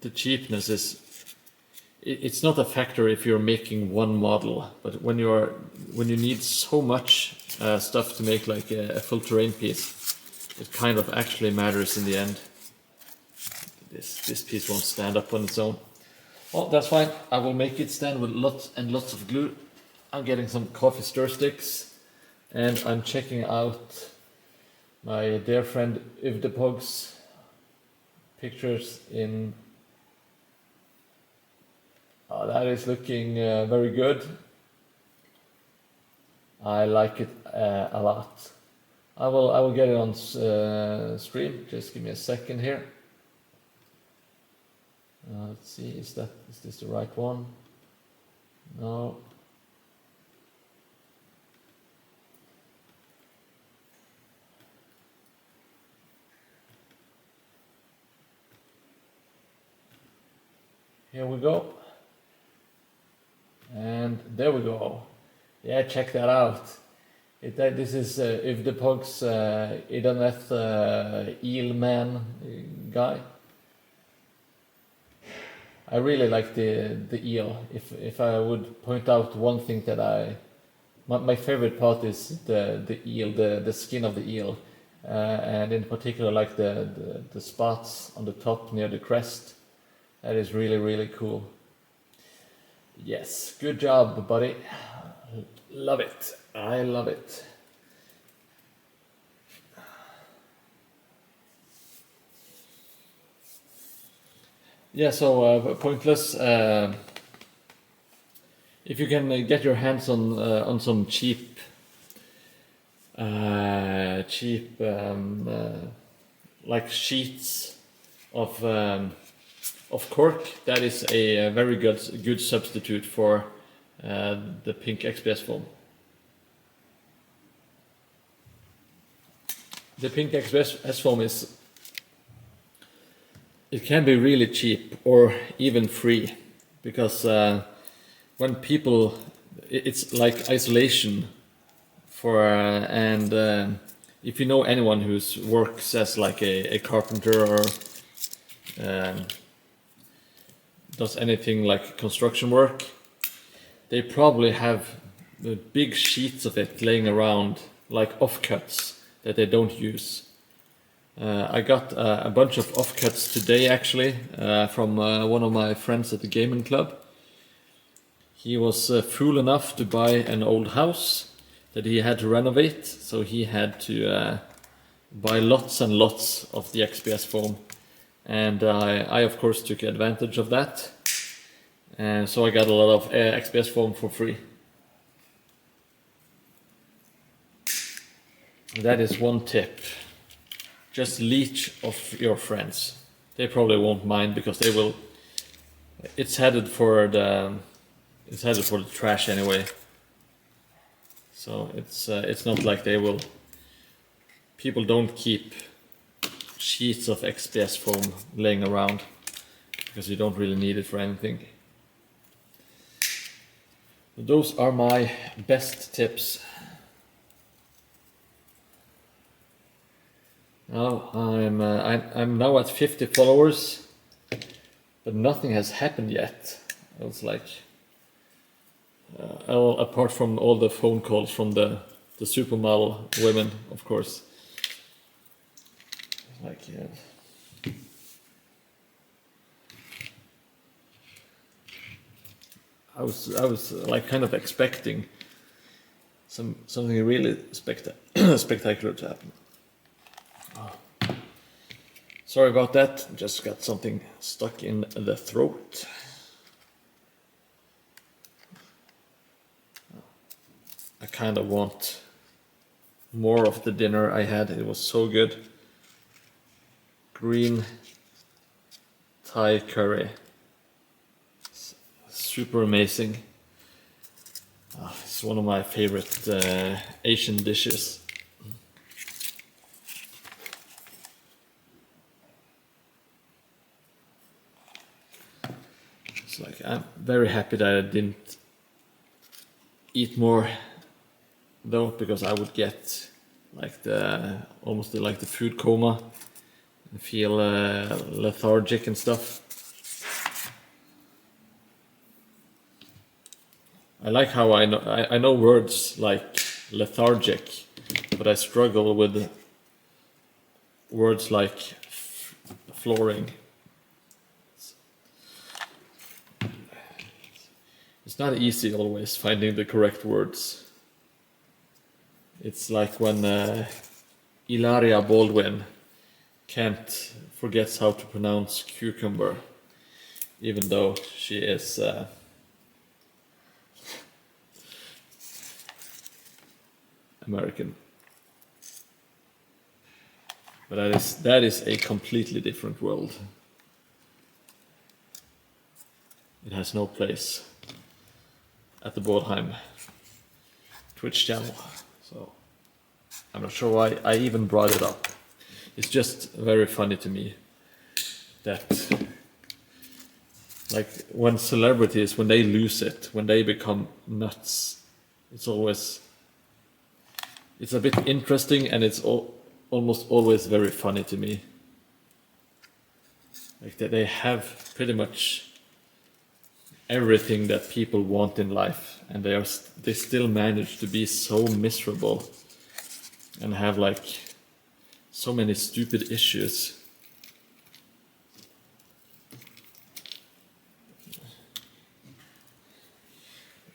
The cheapness is, it's not a factor if you're making one model, but when you need so much stuff to make like a full terrain piece, it kind of actually matters in the end. This piece won't stand up on its own. Oh, that's fine. I will make it stand with lots and lots of glue. I'm getting some coffee stirsticks, and I'm checking out my dear friend Ivdepog's pictures in. Oh, that is looking very good. I like it a lot. I will get it on stream. Just give me a second here. Let's see, is this the right one? No. Here we go. And there we go. Yeah, check that out. This is if the Pugs Idanet eel man guy. I really like the eel. If I would point out one thing that my favorite part is the eel, the skin of the eel, and in particular like the spots on the top near the crest. That is really cool. Yes, good job, buddy. Love it. I love it. Yeah, so pointless. If you can get your hands on some cheap like sheets of cork, that is a very good substitute for the pink XPS foam. The pink XPS foam it can be really cheap or even free, because when people, it's like isolation for and if you know anyone who works as like a carpenter or does anything like construction work, they probably have big sheets of it laying around, like offcuts that they don't use. I got a bunch of offcuts today actually from one of my friends at the gaming club. He was fool enough to buy an old house that he had to renovate, so he had to buy lots and lots of the XPS foam, and I of course took advantage of that, and so I got a lot of XPS foam for free. That is one tip. Just leech of your friends. They probably won't mind because they will. It's headed for the trash anyway. So it's not like they will. People don't keep sheets of XPS foam laying around because you don't really need it for anything. Those are my best tips. Now I'm now at 50 followers, but nothing has happened yet. I was like, apart from all the phone calls from the supermodel women, of course. Like, yeah. I was like kind of expecting something really spectacular to happen. Sorry about that, just got something stuck in the throat. I kind of want more of the dinner I had, it was so good. Green Thai curry. Super amazing. It's one of my favorite Asian dishes. Like, I'm very happy that I didn't eat more though, because I would get like almost like the food coma and feel lethargic and stuff. I like how I know words like lethargic, but I struggle with words like flooring. It's not easy always finding the correct words. It's like when Hilaria Baldwin forgets how to pronounce cucumber, even though she is American. But that is a completely different world. It has no place at the Mordheim Twitch channel, so I'm not sure why I even brought it up. It's just very funny to me that Like when celebrities, when they lose it, when they become nuts, it's a bit interesting, and it's almost always very funny to me. Like that they have pretty much everything that people want in life, and they still manage to be so miserable and have like so many stupid issues.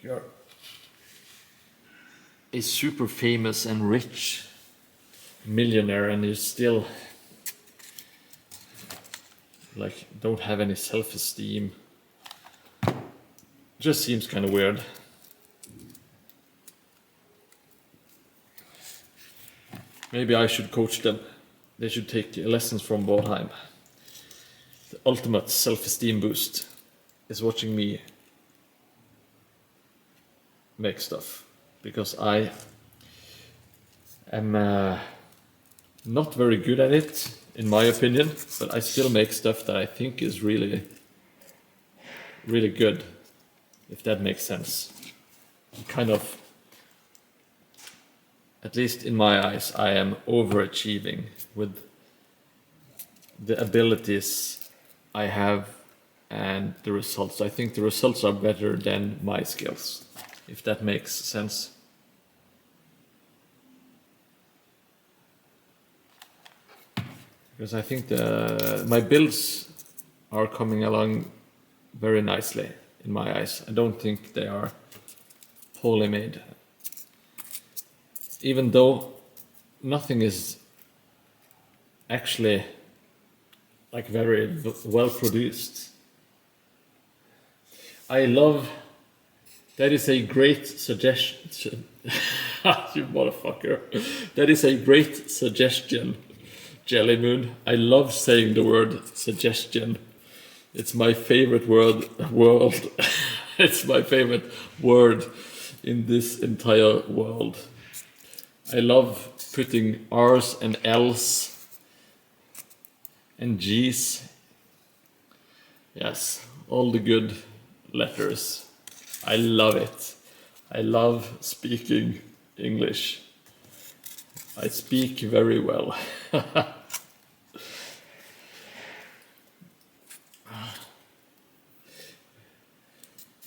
You're a super famous and rich millionaire, and you still like don't have any self-esteem. Just seems kind of weird. Maybe I should coach them. They should take lessons from Mordheim. The ultimate self-esteem boost is watching me make stuff, because I am not very good at it, in my opinion, but I still make stuff that I think is really, really good, if that makes sense. Kind of, at least in my eyes, I am overachieving with the abilities I have and the results. I think the results are better than my skills, if that makes sense. Because I think my builds are coming along very nicely in my eyes. I don't think they are poorly made. Even though nothing is actually like very well produced. I love... That is a great suggestion. You motherfucker. That is a great suggestion, Jelly Moon. I love saying the word suggestion. It's my favorite word. It's my favorite word in this entire world. I love putting R's and L's and G's. Yes, all the good letters. I love it. I love speaking English. I speak very well.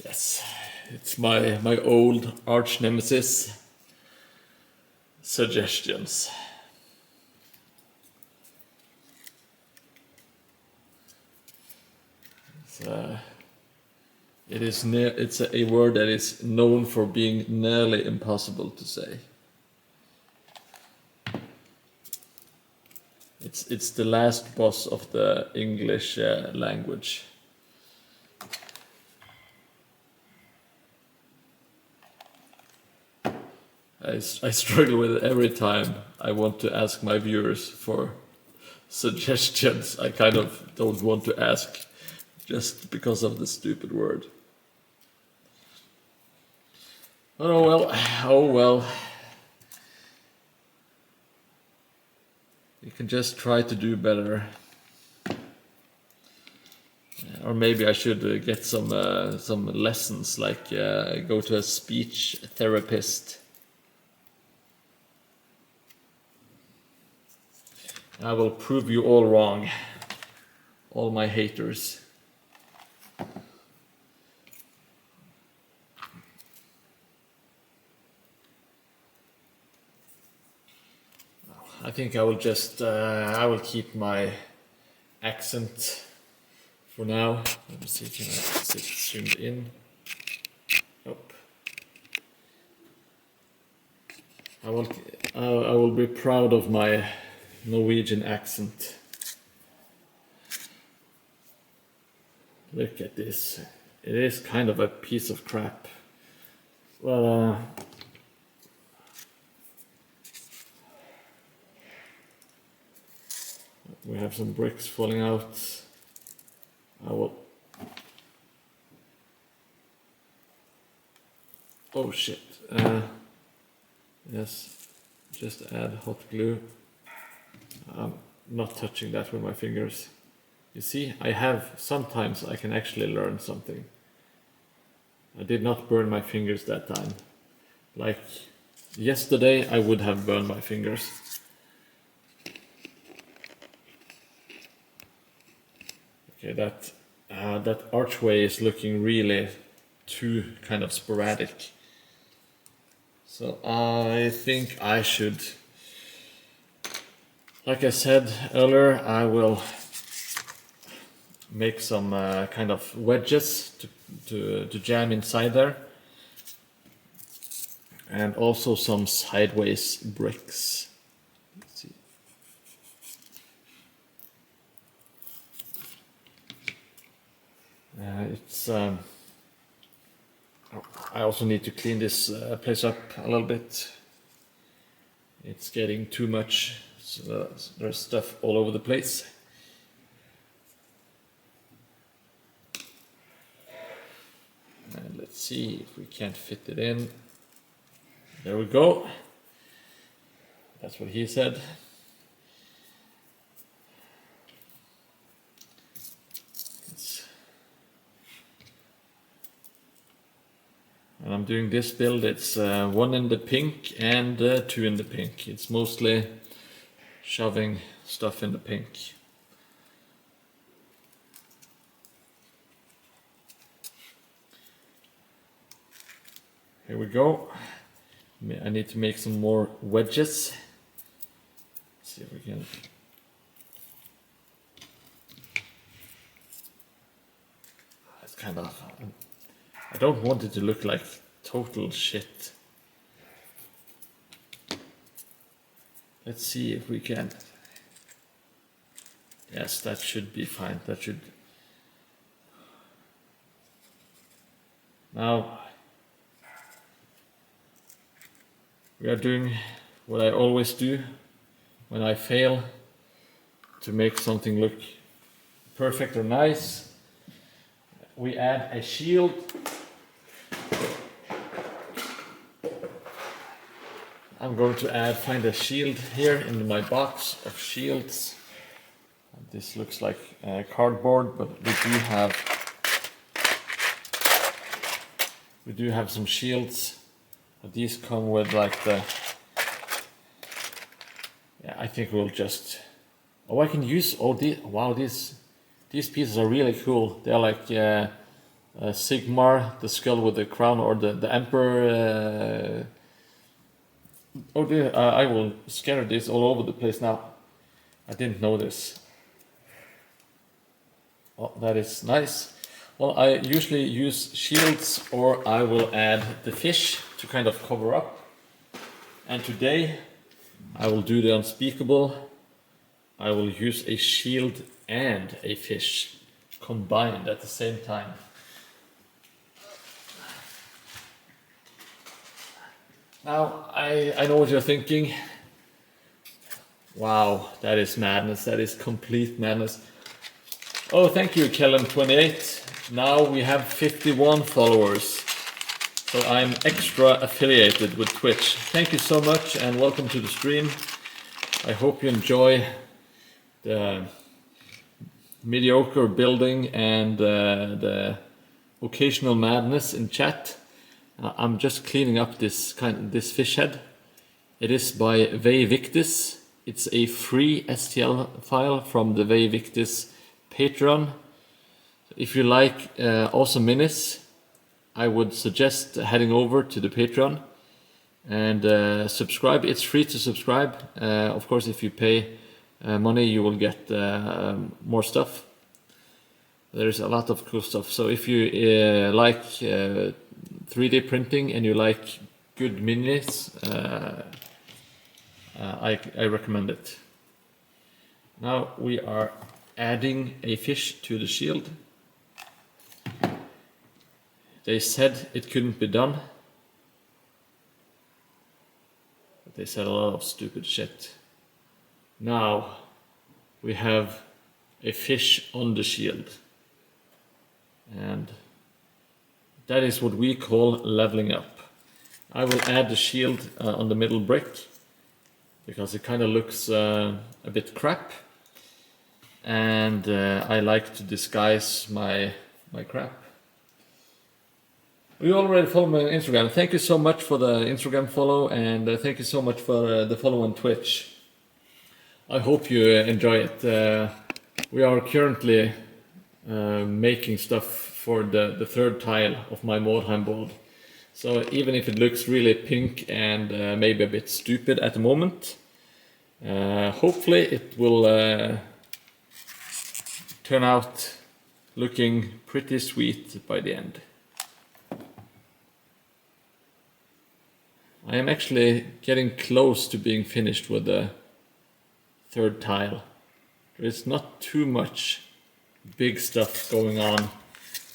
Yes, it's my old arch nemesis, suggestions. It's a word that is known for being nearly impossible to say. It's the last boss of the English language. I struggle with it every time I want to ask my viewers for suggestions. I kind of don't want to ask just because of the stupid word. Oh well, oh well. You can just try to do better. Or maybe I should get some lessons, like go to a speech therapist. I will prove you all wrong, all my haters. I think I will just, I will keep my accent for now. Let me see, can I sit zoomed in? Nope. I will be proud of my Norwegian accent. Look at this. It is kind of a piece of crap. Well, we have some bricks falling out. I will... Oh shit. Yes, just add hot glue. I'm not touching that with my fingers. You see, sometimes I can actually learn something. I did not burn my fingers that time. Like yesterday I would have burned my fingers. Okay, that archway is looking really too kind of sporadic. So I think I should, like I said earlier, I will make some kind of wedges to jam inside there. And also some sideways bricks. Let's see. I also need to clean this place up a little bit. It's getting too much, so there's stuff all over the place. And let's see if we can't fit it in. There we go. That's what he said. And I'm doing this build, it's 1 in the pink and 2 in the pink. It's mostly shoving stuff in the pink. Here we go. I need to make some more wedges. Let's see if we can. It's kind of. I don't want it to look like total shit. Let's see if we can. Yes, that should be fine. That should. Now we are doing what I always do when I fail to make something look perfect or nice. We add a shield. I'm going to find a shield here in my box of shields. This looks like cardboard, but we do have some shields. But these come with like the. Yeah, I think we'll just. Oh, I can use all these. Wow, these pieces are really cool. They're like Sigmar, the skull with the crown, or the Emperor. Oh dear, I will scatter this all over the place now. I didn't know this. Oh, that is nice. Well, I usually use shields, or I will add the fish to kind of cover up. And today I will do the unspeakable. I will use a shield and a fish combined at the same time. Now, I know what you're thinking. Wow, that is madness. That is complete madness. Oh, thank you, Kellen28. Now we have 51 followers. So I'm extra affiliated with Twitch. Thank you so much and welcome to the stream. I hope you enjoy the mediocre building and the occasional madness in chat. I'm just cleaning up this fish head. It is by Victis. It's a free STL file from the Victis Patreon. If you like awesome minis, I would suggest heading over to the Patreon and subscribe. It's free to subscribe. Of course, if you pay money, you will get more stuff. There's a lot of cool stuff. So if you like 3D printing and you like good minis, I recommend it. Now we are adding a fish to the shield. They said it couldn't be done. But they said a lot of stupid shit. Now we have a fish on the shield. And that is what we call leveling up. I will add the shield on the middle brick because it kind of looks a bit crap. and I like to disguise my crap. You already follow me on Instagram. Thank you so much for the Instagram follow, and thank you so much for the follow on Twitch. I hope you enjoy it. We are currently making stuff for the third tile of my Mordheim board. So even if it looks really pink and maybe a bit stupid at the moment, hopefully it will turn out looking pretty sweet by the end. I am actually getting close to being finished with the third tile. There is not too much big stuff going on.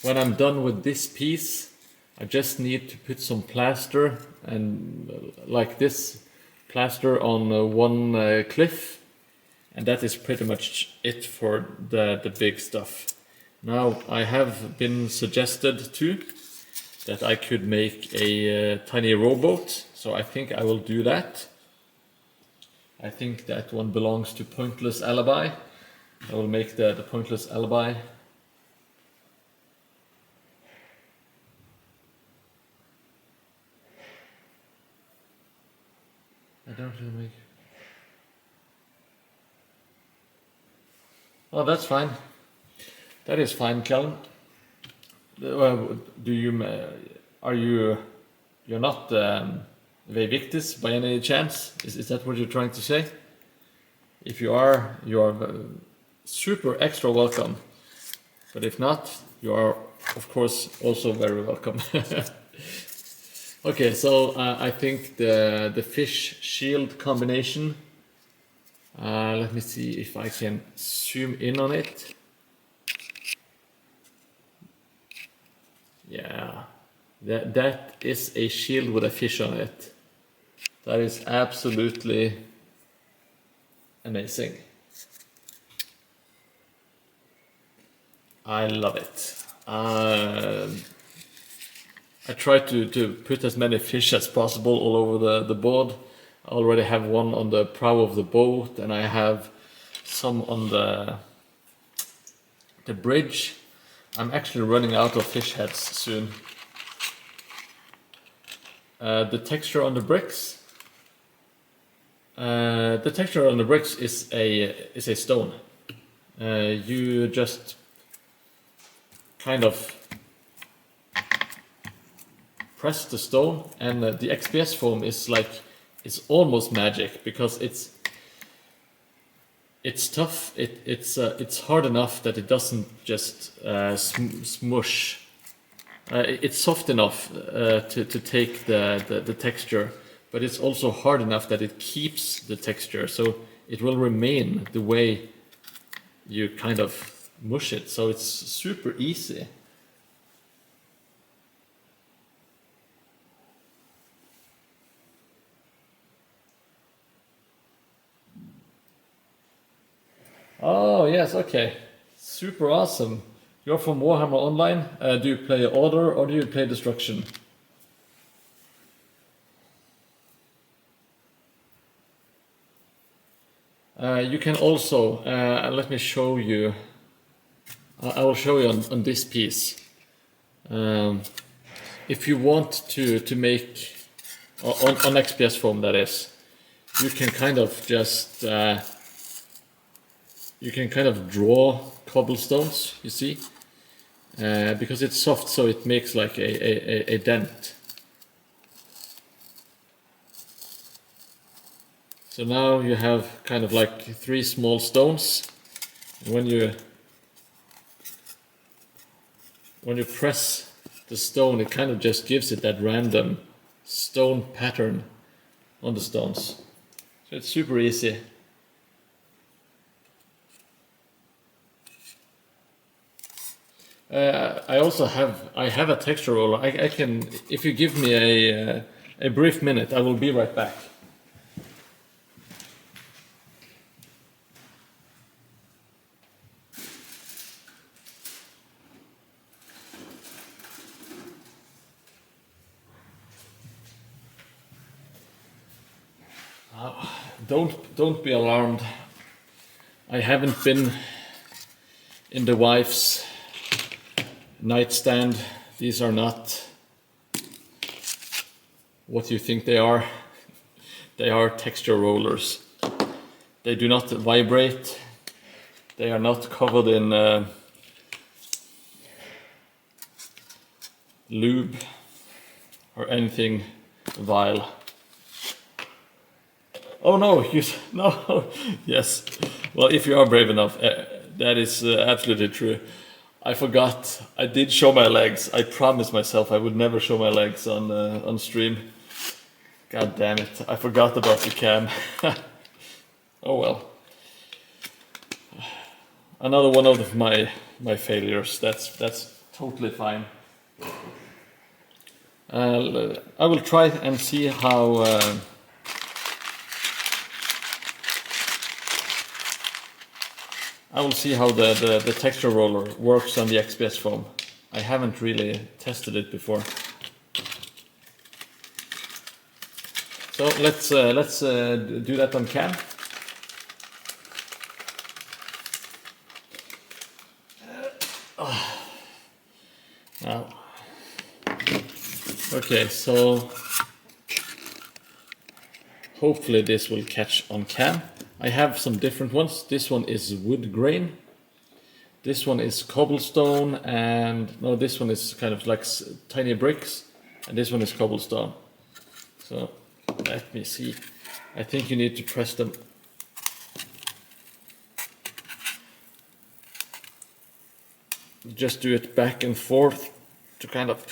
When I'm done with this piece, I just need to put some plaster and like this plaster on one cliff, and that is pretty much it for the big stuff. Now I have been suggested too that I could make a tiny rowboat, so I think I will do that. I think that one belongs to Pointless Alibi. I will make the Pointless Alibi. I don't really make... Oh, that's fine. That is fine, Kellen. Do you... Are you... You're not Victis by any chance? Is that what you're trying to say? If you are super extra welcome. But if not, you are of course also very welcome. Okay, so I think the fish shield combination. Let me see if I can zoom in on it. Yeah, that is a shield with a fish on it. That is absolutely amazing. I love it. I try to put as many fish as possible all over the board. I already have one on the prow of the boat, and I have some on the bridge. I'm actually running out of fish heads soon. The texture on the bricks. The texture on the bricks is a stone. You just kind of press the stone, and the XPS foam is like, it's almost magic because it's tough. It's hard enough that it doesn't just smush. It's soft enough to take the texture, but it's also hard enough that it keeps the texture, so it will remain the way you kind of mush it. So it's super easy. Oh yes, okay, super awesome. You're from Warhammer Online. Do you play Order or do you play Destruction? You can also, let me show you, I will show you on this piece. If you want to make, on XPS foam that is, you can kind of just, you can kind of draw cobblestones, you see, because it's soft, so it makes like a dent. So now you have kind of like 3 small stones. And when you press the stone, it kind of just gives it that random stone pattern on the stones. So it's super easy. I also have a texture roller. I can, if you give me a brief minute, I will be right back. Don't be alarmed. I haven't been in the wife's nightstand. These are not what you think they are. They are texture rollers. They do not vibrate. They are not covered in lube or anything vile. Oh no, no, yes. Well, if you are brave enough, that is absolutely true. I forgot. I did show my legs. I promised myself I would never show my legs on stream. God damn it! I forgot about the cam. Oh well. Another one of my failures. That's totally fine. I will try and see how. I will see how the texture roller works on the XPS foam. I haven't really tested it before. So let's do that on cam. Now, okay, so hopefully this will catch on cam. I have some different ones. This one is wood grain. This one is cobblestone, and no, this one is kind of like tiny bricks, and this one is cobblestone. So let me see. I think you need to press them. Just do it back and forth to kind of.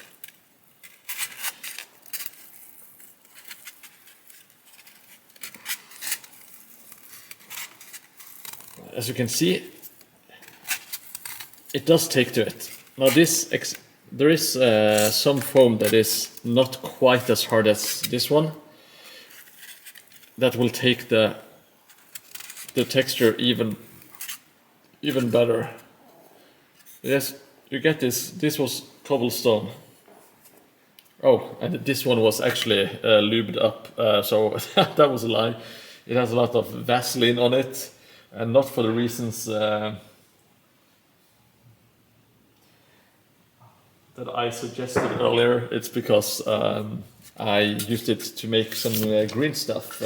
As you can see, it does take to it. Now there is some foam that is not quite as hard as this one. That will take the texture even better. Yes, you get this. This was cobblestone. Oh, and this one was actually lubed up, so that was a lie. It has a lot of Vaseline on it, and not for the reasons that I suggested earlier. It's because I used it to make some green stuff.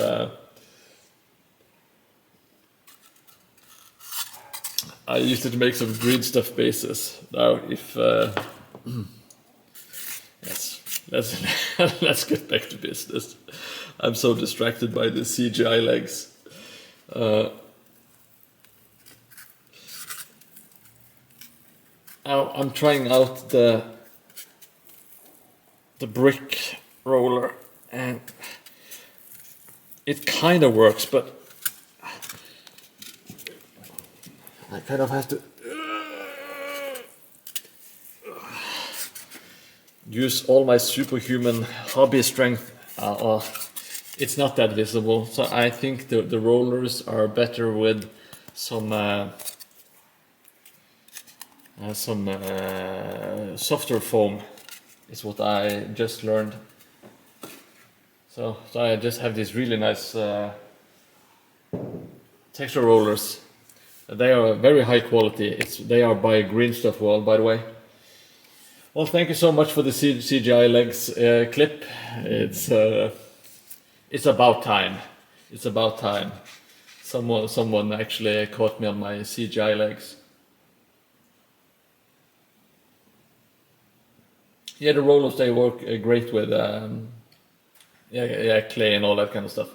I used it to make some green stuff bases. Now, if yes, let's get back to business. I'm so distracted by the CGI legs. Now I'm trying out the brick roller, and it kind of works, but I kind of have to use all my superhuman hobby strength. It's not that visible, so I think the rollers are better with some softer foam, is what I just learned. So I just have these really nice texture rollers. They are very high quality. They are by Green Stuff World, by the way. Well, thank you so much for the CGI legs clip. It's about time. It's about time. Someone actually caught me on my CGI legs. Yeah, the rollers, they work great with clay and all that kind of stuff.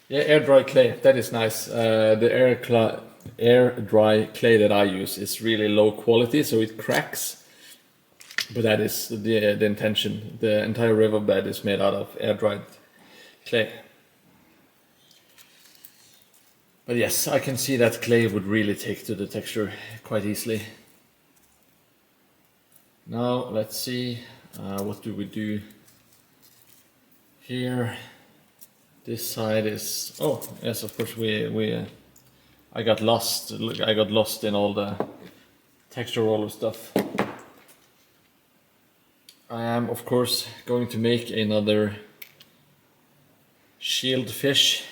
Yeah, air dry clay, that is nice. The air dry clay that I use is really low quality, so it cracks. But that is the intention. The entire riverbed is made out of air dried clay. But yes, I can see that clay would really take to the texture quite easily. Now let's see, what do we do here? This side is, oh yes, of course I got lost. I got lost in all the texture roller stuff. I am of course going to make another shield fish.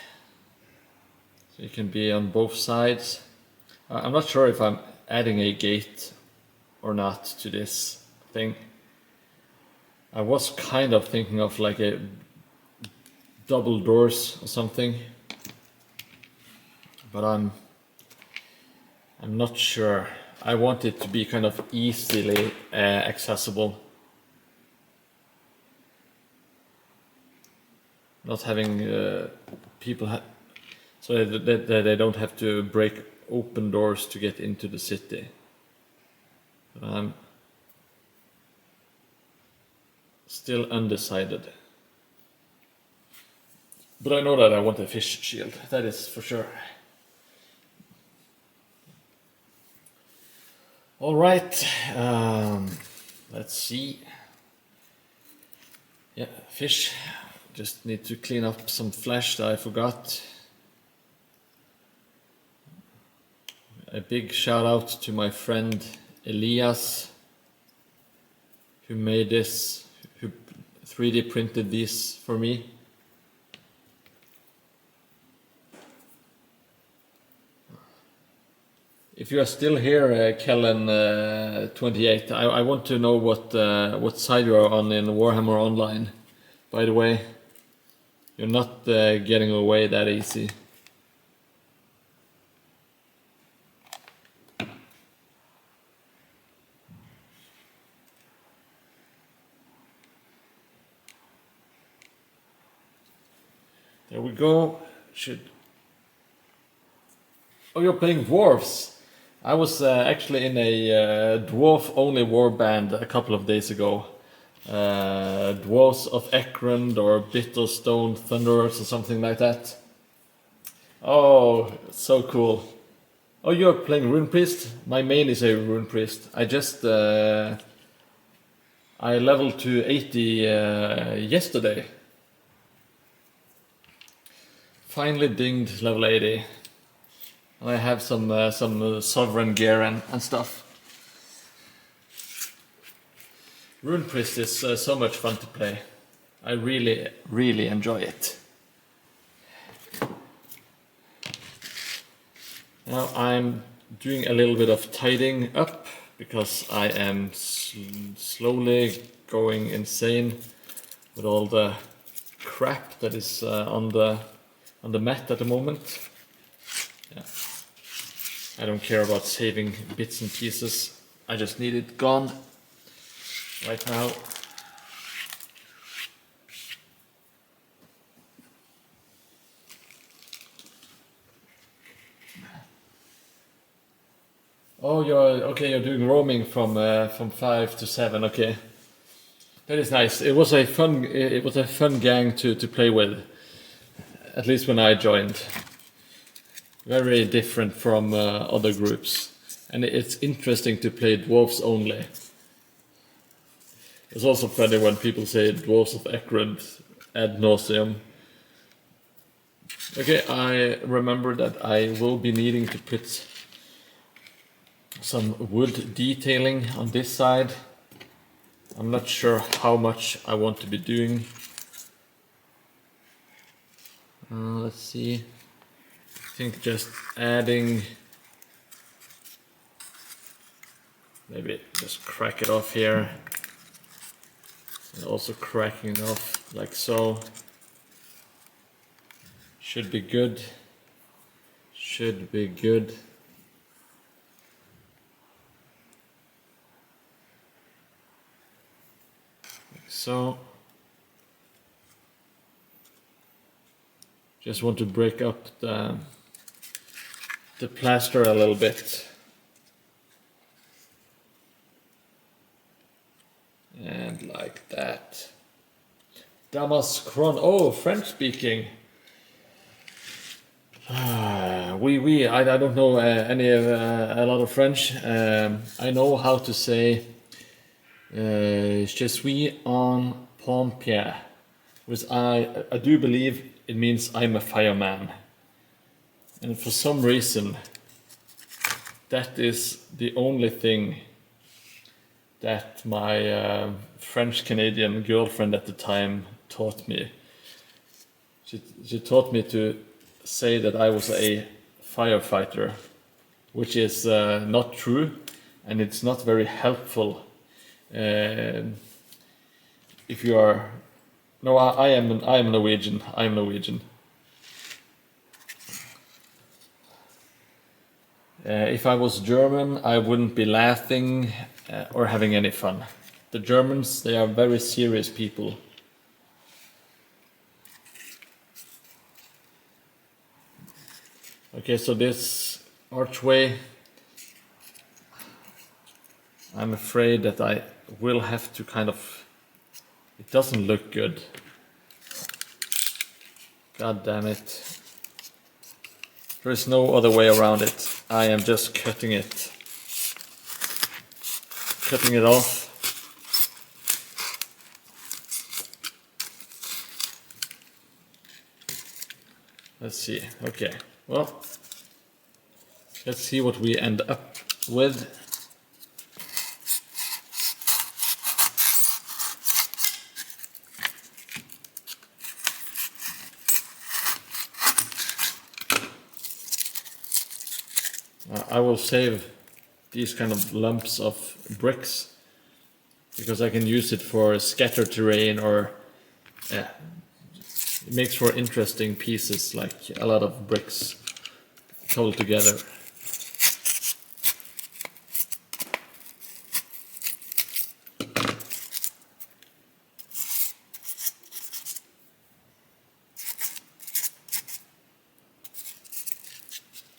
it can be on both sides. I'm not sure if I'm adding a gate or not to this thing. I was kind of thinking of like a double doors or something, but I'm not sure. I want it to be kind of easily accessible. Not having people so that they don't have to break open doors to get into the city. But I'm still undecided. But I know that I want a fish shield, that is for sure. Alright, let's see. Yeah, fish. Just need to clean up some flesh that I forgot. A big shout out to my friend Elias, who made this, who 3D printed these for me. If you are still here, Kellen28, I want to know what side you are on in Warhammer Online. By the way, you're not getting away that easy. There we go. Oh, you're playing dwarves. I was actually in a dwarf-only warband a couple of days ago. Dwarves of Ekrund or Bitterstone Thunderers or something like that. Oh, so cool. Oh, you're playing Rune Priest? My main is a Rune Priest. I leveled to 80 yesterday. Finally dinged level 80. And I have some sovereign gear and stuff. Rune Priest is so much fun to play. I really enjoy it. Now I'm doing a little bit of tidying up because I am slowly going insane with all the crap that is on the mat at the moment. Yeah. I don't care about saving bits and pieces. I just need it gone right now. Oh, you're doing roaming from 5 to 7. Okay, that is nice. It was a fun gang to play with. At least when I joined. Very different from other groups, and it's interesting to play dwarves only. It's also funny when people say dwarves of Ekrund ad nauseum. Okay, I remember that I will be needing to put some wood detailing on this side. I'm not sure how much I want to be doing. Let's see. I think just adding, maybe just crack it off here, and also cracking it off like so. Should be good. Should be good. Like so. Just want to break up the plaster a little bit. And like that. Damas Kron. Oh, French speaking. Oui. I don't know a lot of French. I know how to say je suis un pompier, which I do believe it means I'm a fireman. And for some reason, that is the only thing that my French-Canadian girlfriend at the time taught me. She taught me to say that I was a firefighter, which is not true, and it's not very helpful if you are. No, I am Norwegian. I am Norwegian. If I was German, I wouldn't be laughing or having any fun. The Germans, they are very serious people. Okay, so this archway, I'm afraid that I will have to kind of... It doesn't look good. God damn it. There is no other way around it. I am just cutting it. Cutting it off. Let's see. Okay. Well, let's see what we end up with. I will save these kind of lumps of bricks because I can use it for scatter terrain, or it makes for interesting pieces, like a lot of bricks coupled together.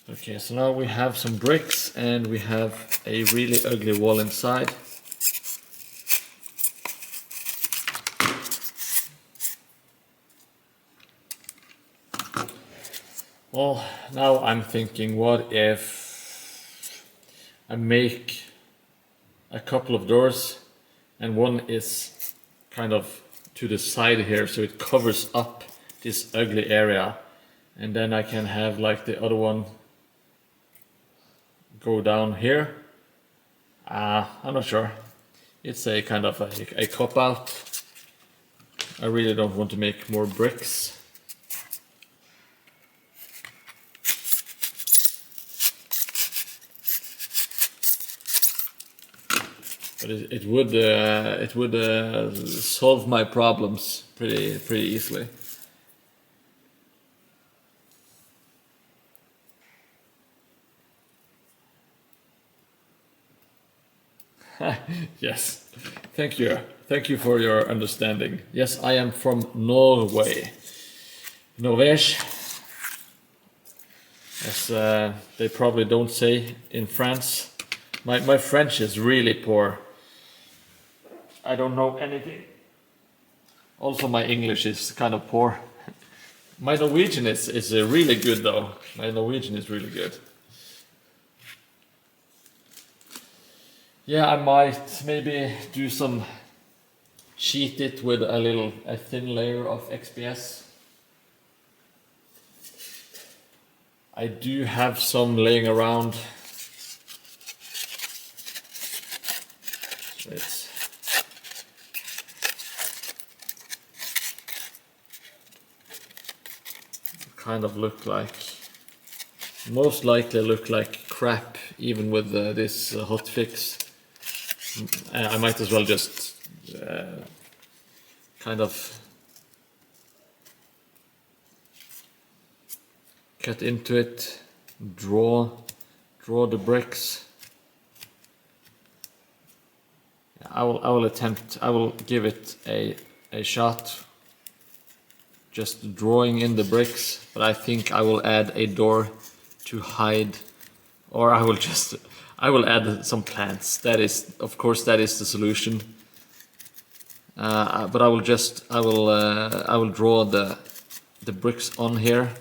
Okay, so now we have some bricks and we have a really ugly wall inside. Well, now I'm thinking, what if I make a couple of doors and one is kind of to the side here, so it covers up this ugly area, and then I can have like the other one go down here. I'm not sure. It's a kind of a cop-out. I really don't want to make more bricks. But it would solve my problems pretty easily. Yes, thank you for your understanding. Yes, I am from Norway, Norvège, as they probably don't say in France. My French is really poor. I don't know anything. Also, my English is kind of poor. My Norwegian is really good though. My Norwegian is really good. Yeah, I might maybe do some, cheat it with a thin layer of XPS. I do have some laying around. It's kind of most likely look like crap, even with this hot fix. I might as well just kind of cut into it, draw the bricks. I will give it a shot, just drawing in the bricks, but I think I will add a door to hide, or I will add some plants. That is, of course, that is the solution. But I will draw the bricks on here.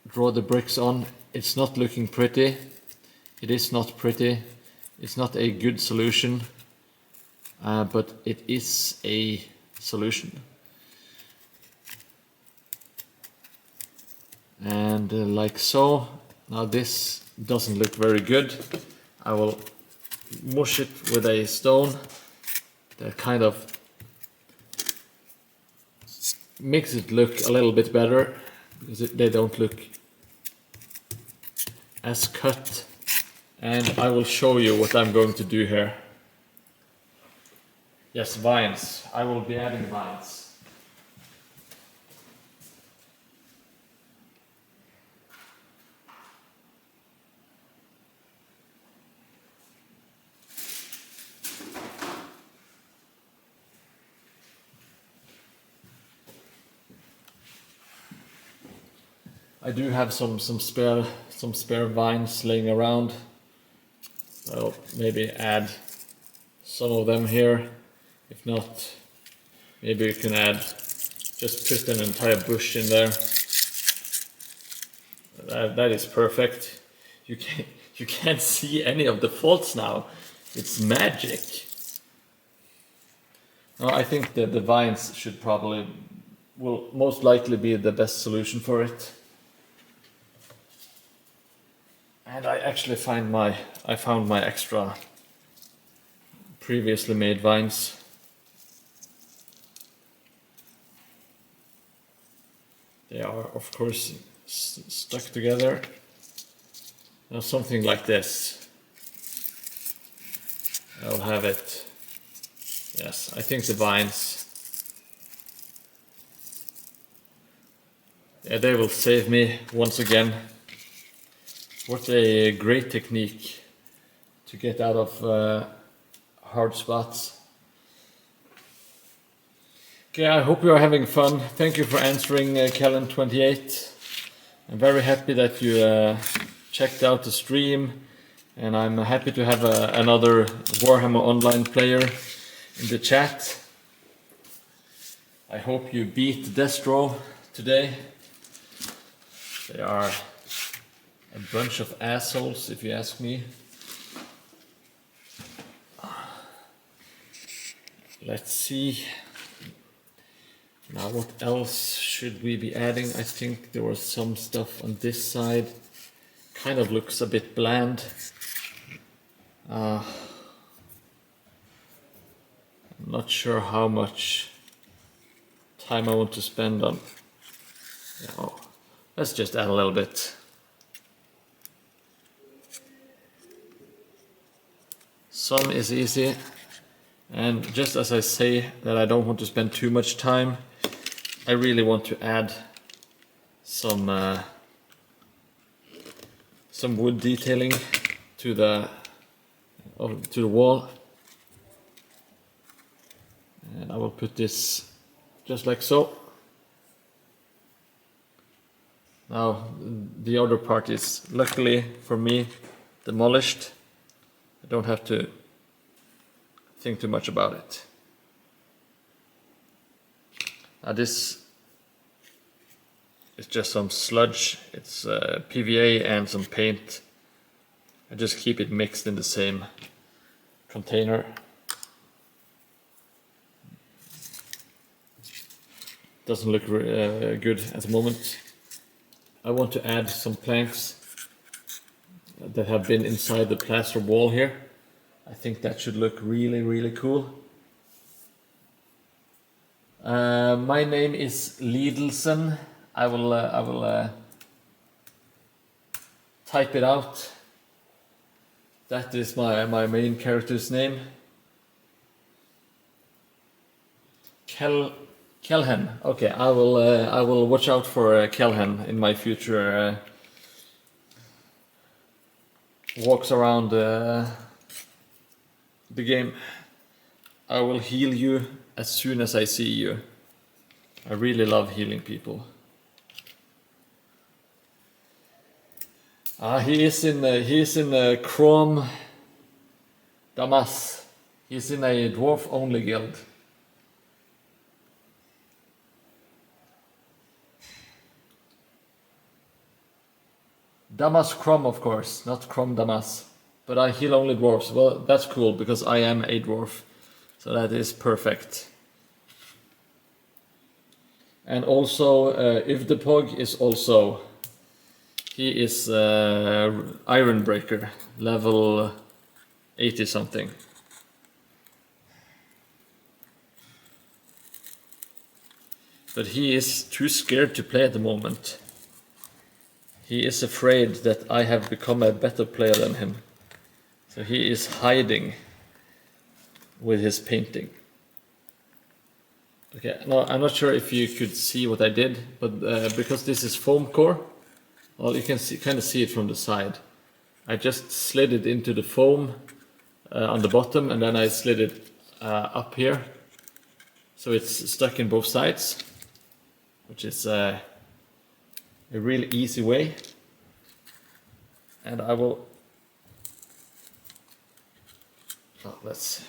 Draw the bricks on. It's not looking pretty. It is not pretty. It's not a good solution, but it is a solution. And like so. Now this doesn't look very good. I will mush it with a stone that kind of makes it look a little bit better because they don't look as cut. And I will show you what I'm going to do here. Yes, vines. I will be adding vines. I do have some spare vines laying around. I'll maybe add some of them here. If not, maybe you can just put an entire bush in there. That is perfect. You can't see any of the faults now. It's magic. No, I think that the vines will most likely be the best solution for it. And I actually found my extra previously made vines. They are, of course, stuck together. Now something like this. I'll have it. Yes, I think the vines. Yeah, they will save me once again. What a great technique to get out of hard spots. Okay, I hope you are having fun. Thank you for answering, Kellen28. I'm very happy that you checked out the stream, and I'm happy to have another Warhammer Online player in the chat. I hope you beat Destro today. They are a bunch of assholes, if you ask me. Let's see. Now what else should we be adding? I think there was some stuff on this side. Kind of looks a bit bland. I'm not sure how much time I want to spend on. Oh, let's just add a little bit. Some is easy, and just as I say that I don't want to spend too much time, I really want to add some wood detailing to the wall, and I will put this just like so. Now the other part is, luckily for me, demolished. I don't have to think too much about it. Now this is just some sludge. It's PVA and some paint. I just keep it mixed in the same container. Doesn't look good at the moment. I want to add some planks that have been inside the plaster wall here. I think that should look really, really cool. My name is Lidlsen. I will type it out. That is my main character's name. Kelhen. Okay, I will watch out for Kelhen in my future walks around the game. I will heal you as soon as I see you. I really love healing people. He is in Chrome Damas. He's in a dwarf only guild. Damas Crom, of course, not Crom Damas. But I heal only dwarves. Well, that's cool because I am a dwarf. So that is perfect. And also, Ivdepog is also... He is Ironbreaker, level 80 something. but he is too scared to play at the moment. He is afraid that I have become a better player than him. So he is hiding with his painting. Okay, no, I'm not sure if you could see what I did, but because this is foam core, well, you can kind of see it from the side. I just slid it into the foam on the bottom, and then I slid it up here. So it's stuck in both sides, which is a really easy way. And I will... Oh, let's...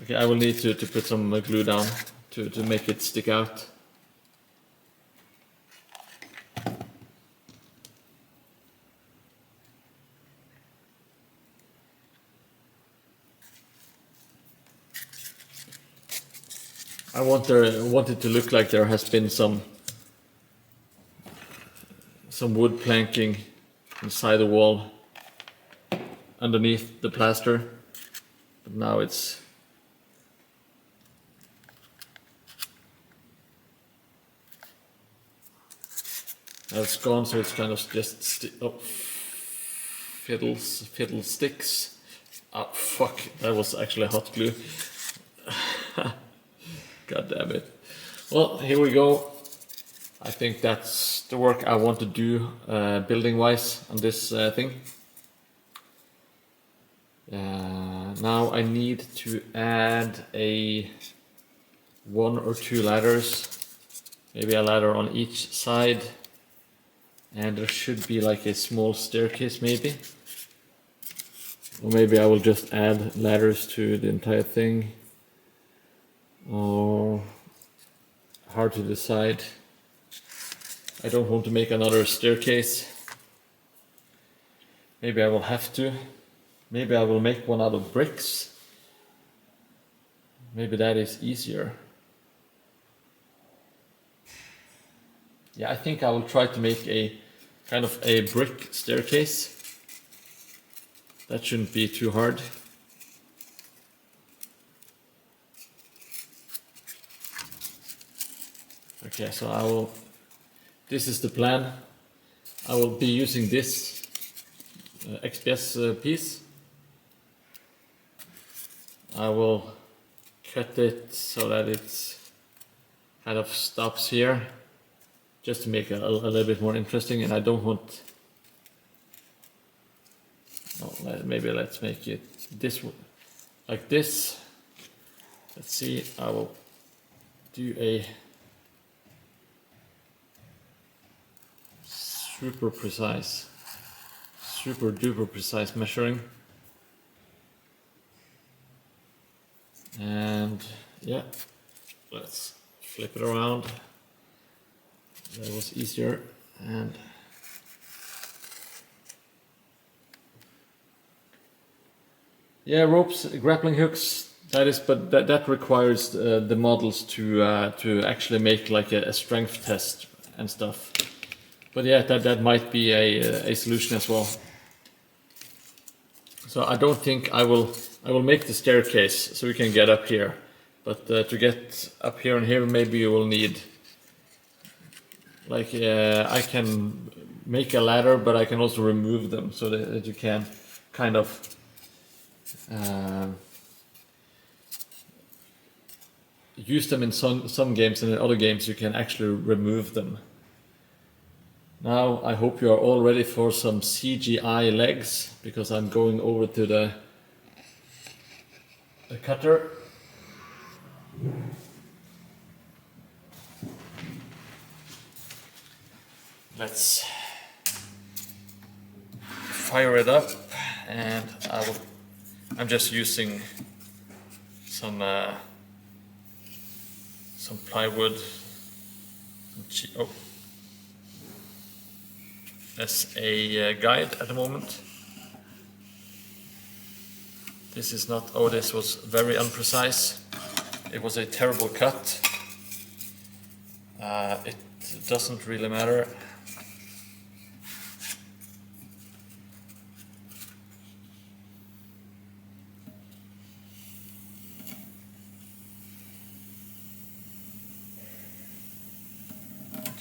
Okay, I will need to put some glue down to make it stick out. I want it to look like there has been some wood planking inside the wall underneath the plaster, but now it's gone, so it's kind of just fiddlesticks. Oh fuck, that was actually hot glue. God damn it. Well, here we go. I think that's the work I want to do building wise on this thing. Now I need to add one or two ladders, maybe a ladder on each side, and there should be like a small staircase maybe, or maybe I will just add ladders to the entire thing. Oh, hard to decide. I don't want to make another staircase. Maybe I will have to. Maybe I will make one out of bricks. Maybe that is easier. Yeah, I think I will try to make a kind of a brick staircase. That shouldn't be too hard. Okay, so this is the plan. I will be using this XPS piece. I will cut it so that it kind of stops here, just to make it a little bit more interesting. And I don't want... No, maybe let's make it this one, like this. Let's see, I will do a super duper precise measuring. And yeah, let's flip it around. That was easier. And yeah, ropes, grappling hooks. That requires the models to actually make like a strength test and stuff. But yeah, that might be a solution as well. So I don't think I will make the staircase so we can get up here. But to get up here and here, maybe you will need, like, I can make a ladder, but I can also remove them so that you can kind of use them in some games, and in other games you can actually remove them. Now I hope you are all ready for some CGI legs, because I'm going over to the cutter. Let's fire it up, and I'm just using some plywood. Oh. As a guide at the moment. This is not... Oh, this was very imprecise. It was a terrible cut. It doesn't really matter.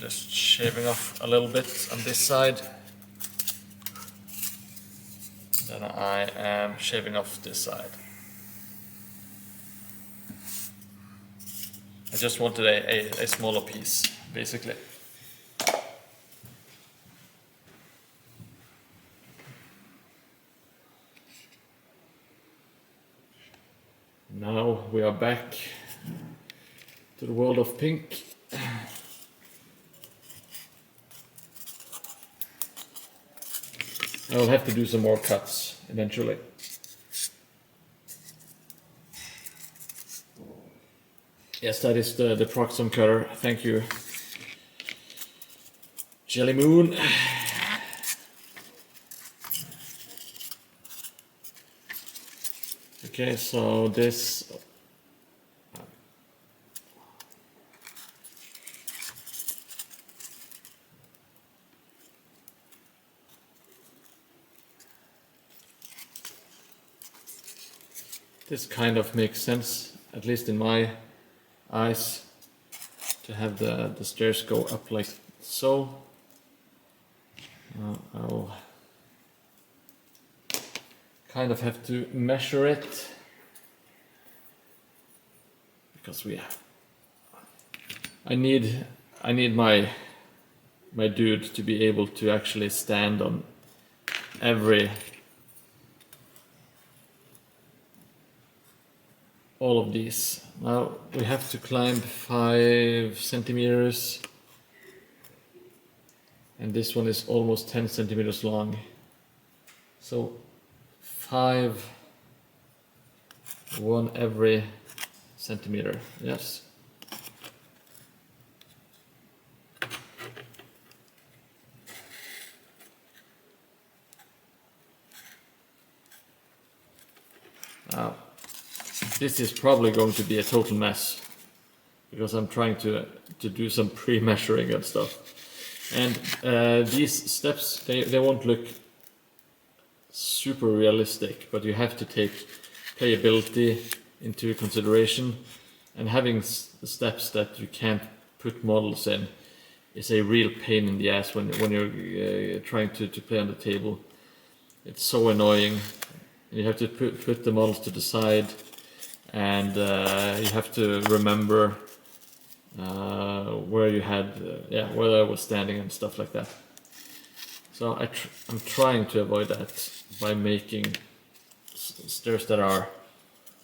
just shaving off a little bit on this side. Then I am shaving off this side. I just wanted a smaller piece, basically. Now we are back to the world of pink. I will have to do some more cuts eventually. Yes, that is the Proxim cutter. Thank you, Jelly Moon. Okay, so this kind of makes sense, at least in my eyes, to have the stairs go up like so. I'll kind of have to measure it because I need my dude to be able to actually stand on all of these. Now we have to climb 5 centimeters, and this one is almost 10 centimeters long. So 5, 1 every centimeter. Yes. Now, this is probably going to be a total mess because I'm trying to do some pre-measuring and stuff. And these steps, they won't look super realistic, but you have to take playability into consideration. And having steps that you can't put models in is a real pain in the ass when you're trying to play on the table. It's so annoying. You have to put the models to the side, and you have to remember where you had, where I was standing and stuff like that. So I'm trying to avoid that by making stairs that are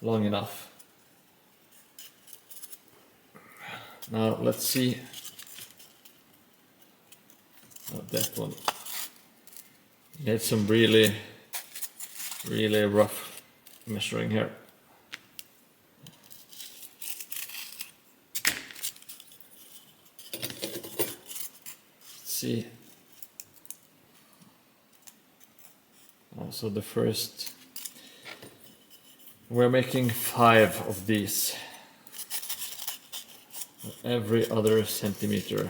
long enough. Now let's see. Oh, that one. Need some really rough measuring here. Let's see. Also the first, we're making 5 of these every other centimeter.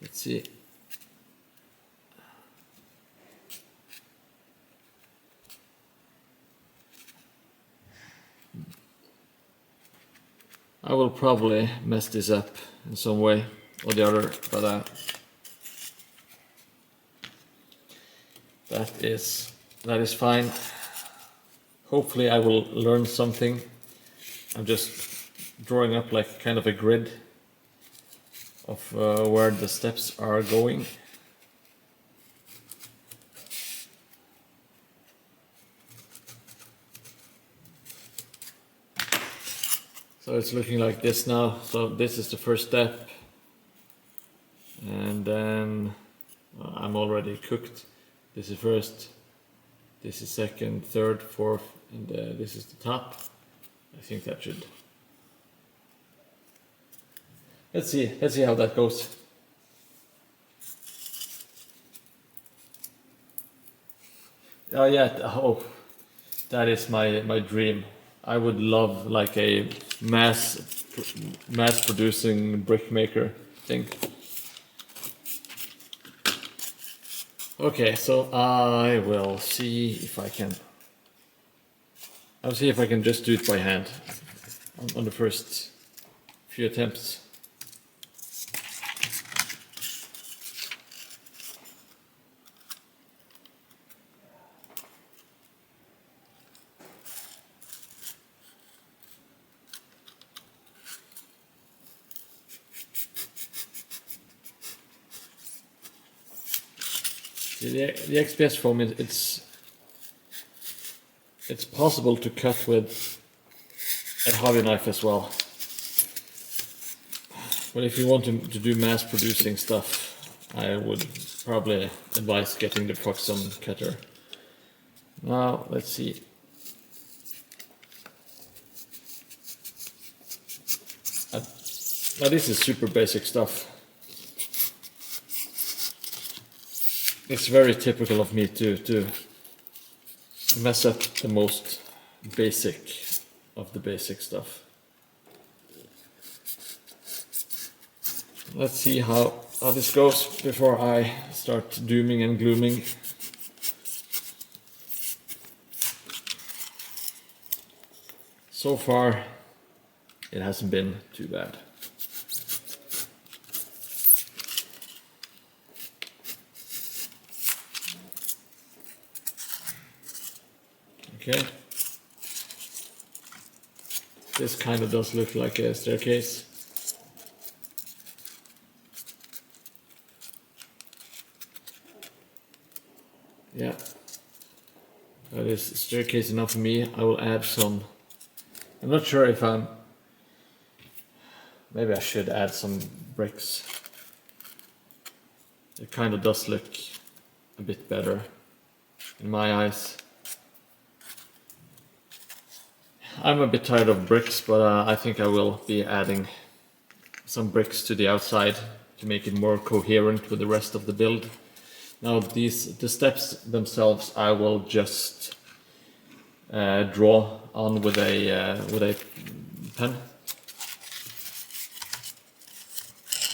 Let's see. I will probably mess this up in some way or the other, but that is fine. Hopefully I will learn something. I'm just drawing up like kind of a grid of where the steps are going. So it's looking like this now. So this is the first step, and then I'm already cooked. This is first, this is second, third, fourth, and this is the top. I think that should. Let's see how that goes. Oh yeah, that is my dream. I would love like a mass producing brick maker thing. Okay, so I will see if I can. I'll see if I can just do it by hand. on the first few attempts. The XPS foam, it's possible to cut with a hobby knife as well. But if you want to do mass producing stuff, I would probably advise getting the Proxon cutter. Now let's see. Now this is super basic stuff. It's very typical of me to mess up the most basic of the basic stuff. Let's see how this goes before I start dooming and glooming. So far, it hasn't been too bad. Okay. This kind of does look like a staircase. Yeah. That is staircase enough for me. I will add some. I'm not sure if maybe I should add some bricks. It kind of does look a bit better in my eyes. I'm a bit tired of bricks, but I think I will be adding some bricks to the outside to make it more coherent with the rest of the build. Now the steps themselves I will just draw on with a pen.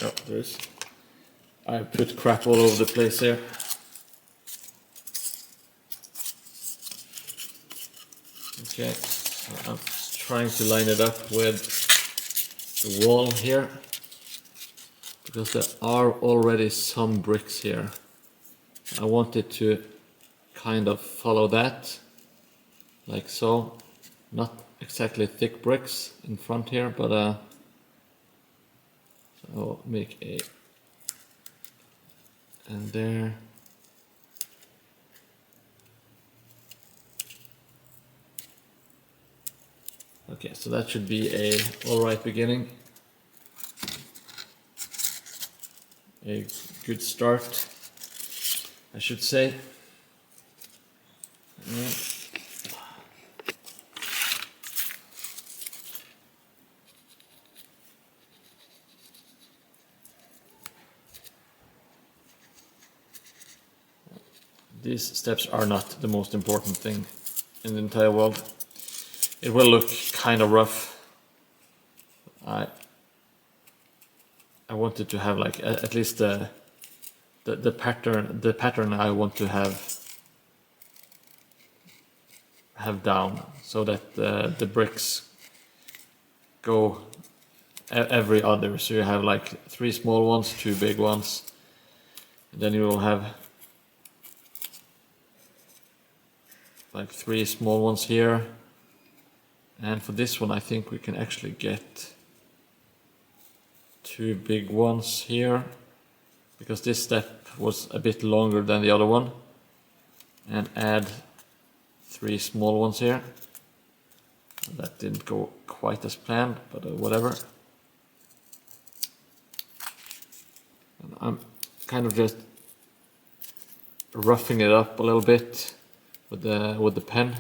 Oh, there's. I put crap all over the place here. Okay, I'm trying to line it up with the wall here, because there are already some bricks here. I wanted to kind of follow that, like so. Not exactly thick bricks in front here, but so I'll make a, and there. Okay, so that should be a alright beginning. A good start, I should say. These steps are not the most important thing in the entire world. It will look kind of rough. I wanted to have like at least the pattern I want to have down, so that the bricks go every other. So you have like 3 small ones, 2 big ones, and then you will have like 3 small ones here. And for this one I think we can actually get 2 big ones here, because this step was a bit longer than the other one, and add 3 small ones here. That didn't go quite as planned, but whatever. And I'm kind of just roughing it up a little bit with the pen.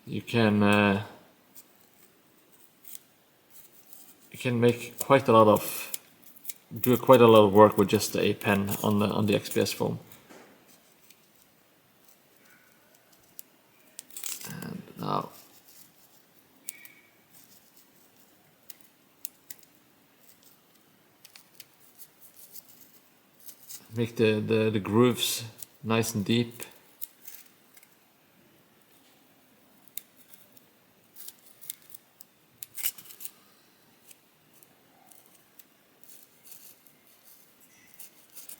You can make quite a lot of work with just a pen on the XPS foam. And now make the grooves nice and deep.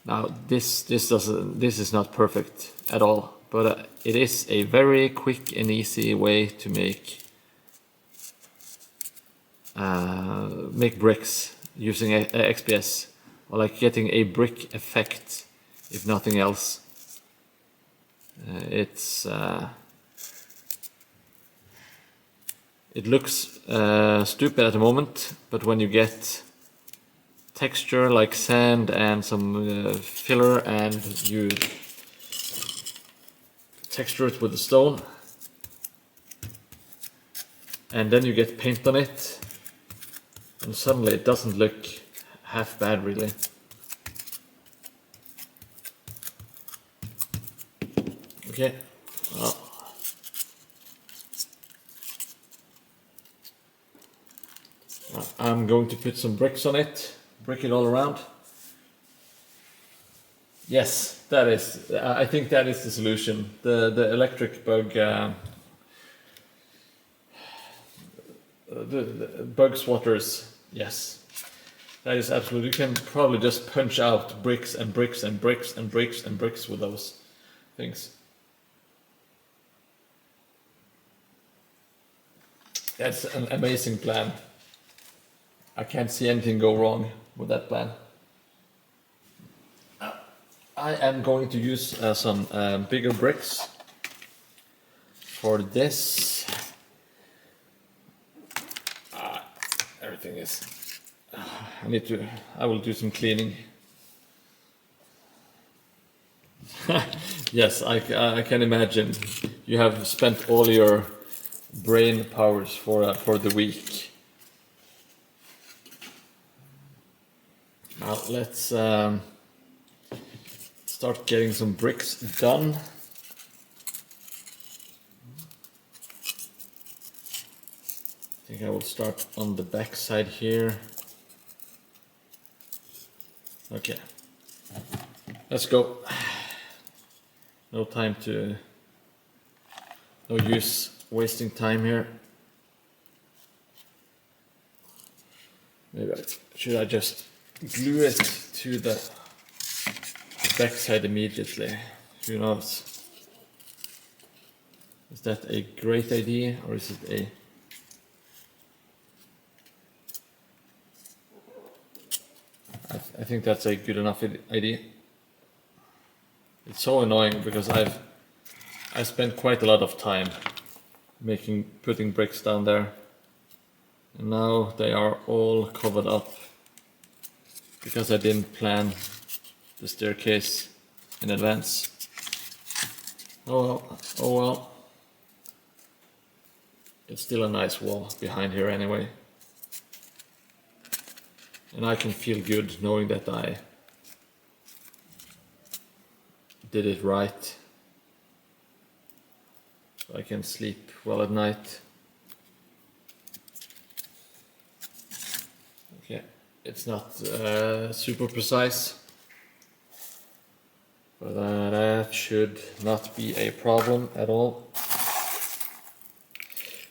Now this is not perfect at all, but it is a very quick and easy way to make bricks using XPS, or like getting a brick effect, if nothing else. It looks stupid at the moment, but when you get texture like sand and some filler and you texture it with the stone and then you get paint on it, and suddenly it doesn't look half bad really. Okay, well, I'm going to put some bricks on it, brick it all around. Yes, that is, I think that is the solution. The electric bug, the bug swatters, yes. That is absolutely, you can probably just punch out bricks and bricks and bricks and bricks and bricks with those things. That's an amazing plan. I can't see anything go wrong with that plan. I am going to use some bigger bricks for this. Everything is... I will do some cleaning. Yes, I can imagine. You have spent all your brain powers for the week. Now let's start getting some bricks done. I think I will start on the back side here. Okay, let's go. No use wasting time here. Maybe should I just glue it to the back side immediately? Who knows? Is that a great idea, or is it a... I think that's a good enough idea. It's so annoying because I spent quite a lot of time putting bricks down there, and now they are all covered up because I didn't plan the staircase in advance. Oh well. It's still a nice wall behind here anyway. And I can feel good knowing that I did it right. So I can sleep well at night. Okay, it's not super precise, but that should not be a problem at all.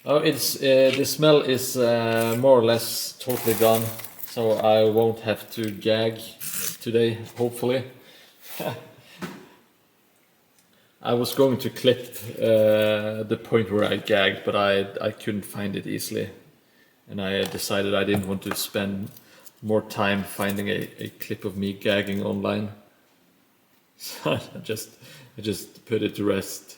Oh, the smell is more or less totally gone. So I won't have to gag today, hopefully. I was going to clip the point where I gagged, but I couldn't find it easily. And I decided I didn't want to spend more time finding a clip of me gagging online. So I just put it to rest.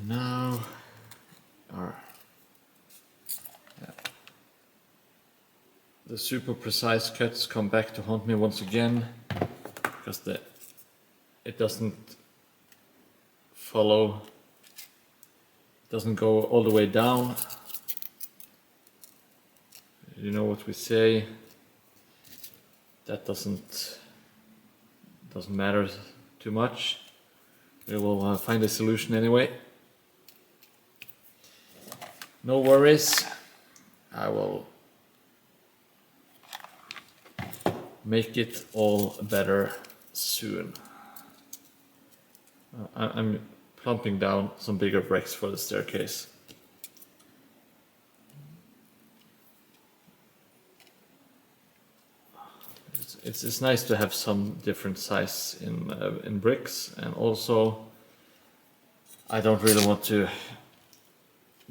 Now, the super precise cuts come back to haunt me once again, because it doesn't follow, it doesn't go all the way down. You know what we say, that doesn't matter too much. We will find a solution anyway. No worries, I will make it all better soon. I'm plumping down some bigger bricks for the staircase. It's nice to have some different size in bricks, and also I don't really want to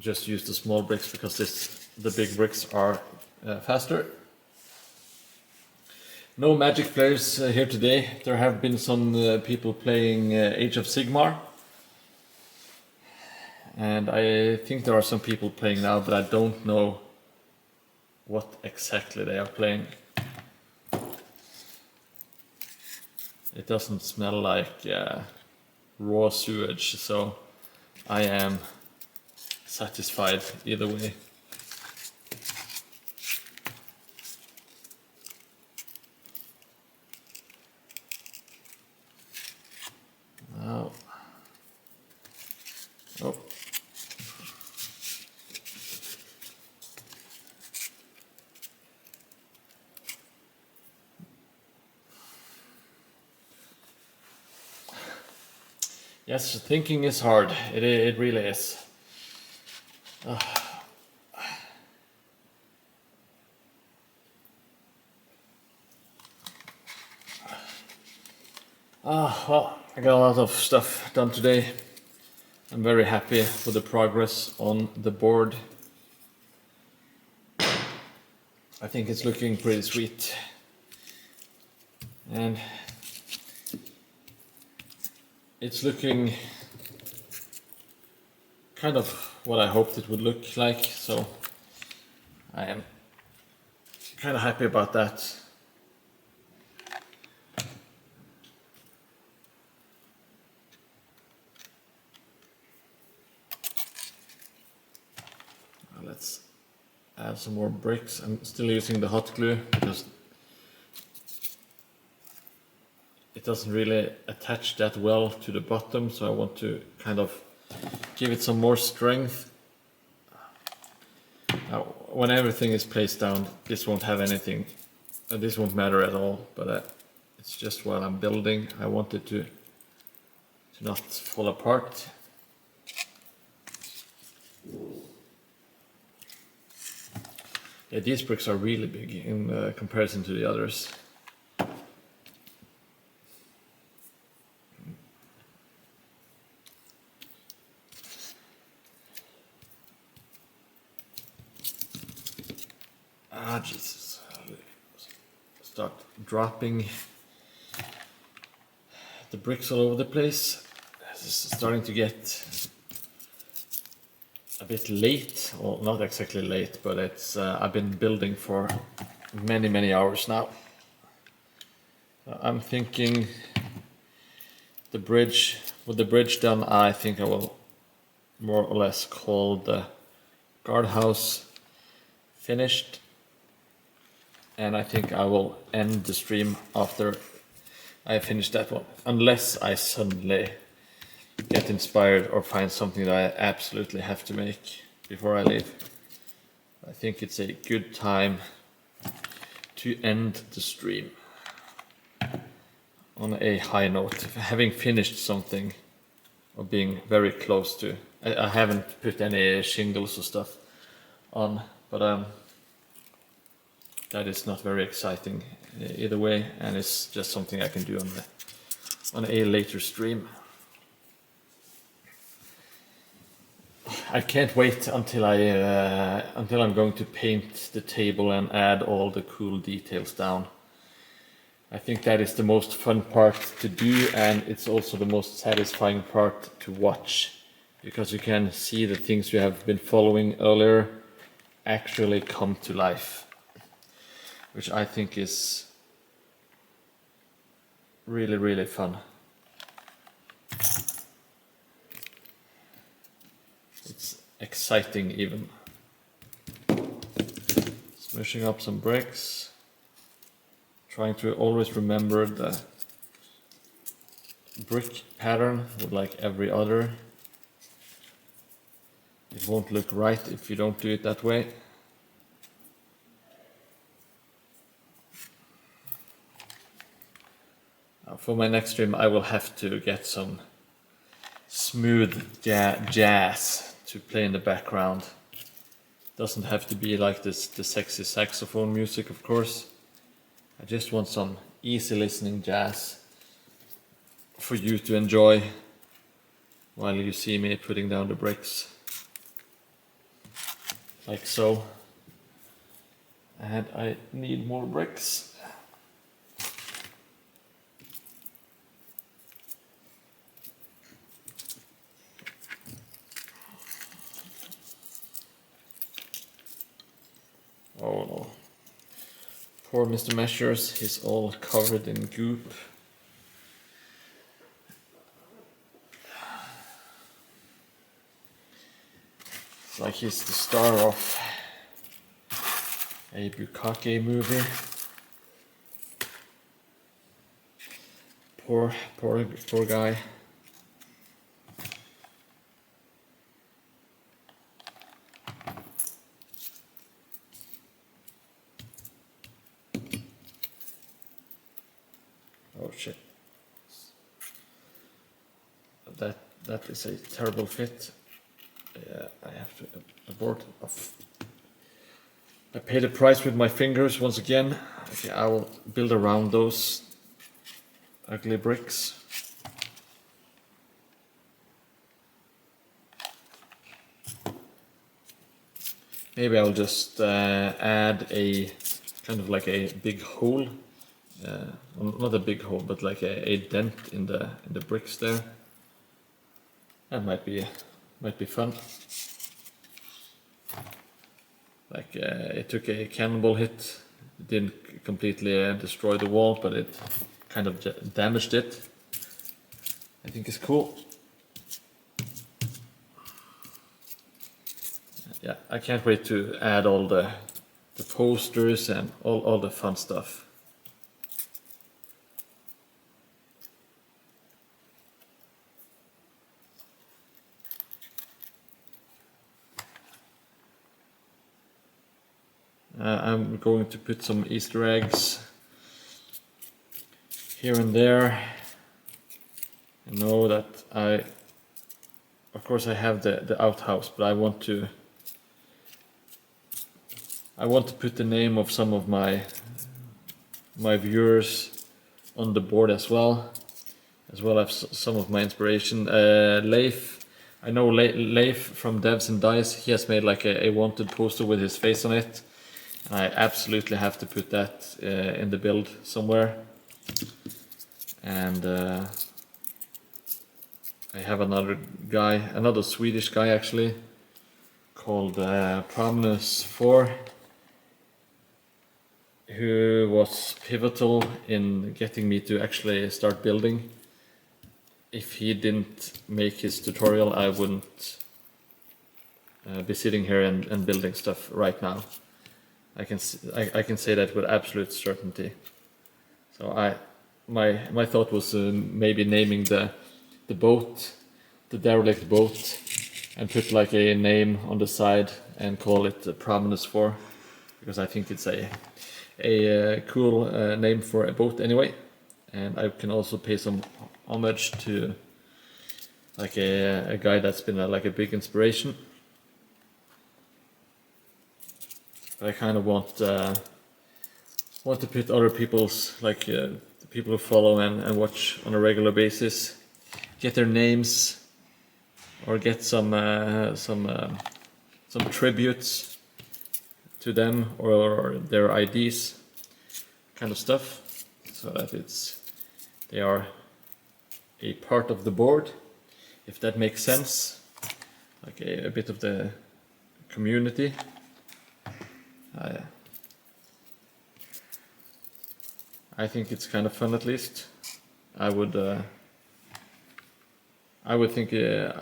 just use the small bricks because the big bricks are faster. No Magic players here today. There have been some people playing Age of Sigmar, and I think there are some people playing now, but I don't know what exactly they are playing. It doesn't smell like raw sewage, so I am satisfied either way. Now, oh. Yes, thinking is hard. It really is. Well, I got a lot of stuff done today. I'm very happy with the progress on the board. I think it's looking pretty sweet. And it's looking kind of what I hoped it would look like, so I am kind of happy about that. Let's add some more bricks. I'm still using the hot glue because it doesn't really attach that well to the bottom, so I want to kind of give it some more strength. Now, when everything is placed down, this won't have anything, this won't matter at all, but it's just while I'm building, I want it to not fall apart. Yeah, these bricks are really big in comparison to the others. Ah, Jesus. Start dropping the bricks all over the place. This is starting to get a bit late, well, not exactly late, but it's I've been building for many hours now. I'm thinking the bridge, with the bridge done, I think I will more or less call the guardhouse finished, and I think I will end the stream after I finish that one, unless I suddenly get inspired or find something that I absolutely have to make before I leave. I think it's a good time to end the stream on a high note, having finished something or being very close to. I haven't put any shingles or stuff on, but that is not very exciting either way, and it's just something I can do on a later stream. I can't wait until I'm going to paint the table and add all the cool details down. I think that is the most fun part to do, and it's also the most satisfying part to watch, because you can see the things you have been following earlier actually come to life, which I think is really fun. It's exciting even. Smashing up some bricks. Trying to always remember the brick pattern like every other. It won't look right if you don't do it that way. For my next stream I will have to get some smooth jazz to play in the background. Doesn't have to be like this the sexy saxophone music, of course. I just want some easy listening jazz for you to enjoy while you see me putting down the bricks. Like so. And I need more bricks. Oh no. Poor Mr. Measures, he's all covered in goop. It's like he's the star of a Bukake movie. Poor guy. Oh shit. That is a terrible fit. Yeah, I have to abort. I paid the price with my fingers once again. Okay, I will build around those ugly bricks. Maybe I'll just add a kind of like a big hole. Not a big hole, but like a dent in the bricks there. That might be fun. Like it took a cannonball hit. It didn't completely destroy the wall, but it kind of damaged it. I think it's cool. Yeah, I can't wait to add all the posters and all the fun stuff. I'm going to put some Easter eggs here and there. I know that of course I have the outhouse, but I want to put the name of some of my viewers on the board as well as some of my inspiration. Leif, I know Leif from Devs and Dice. He has made like a wanted poster with his face on it. I absolutely have to put that in the build somewhere. And I have another Swedish guy actually, called Prominus4, who was pivotal in getting me to actually start building. If he didn't make his tutorial, I wouldn't be sitting here and building stuff right now. I can say that with absolute certainty. So my thought was maybe naming the boat, the derelict boat, and put like a name on the side and call it Prominus4, because I think it's a cool name for a boat anyway. And I can also pay some homage to like a guy that's been like a big inspiration. But I kind of want to put other people's, like the people who follow and watch on a regular basis, get their names or get some tributes to them or their IDs, kind of stuff, so that they are a part of the board, if that makes sense, like a bit of the community. I think it's kind of fun, at least. I would think it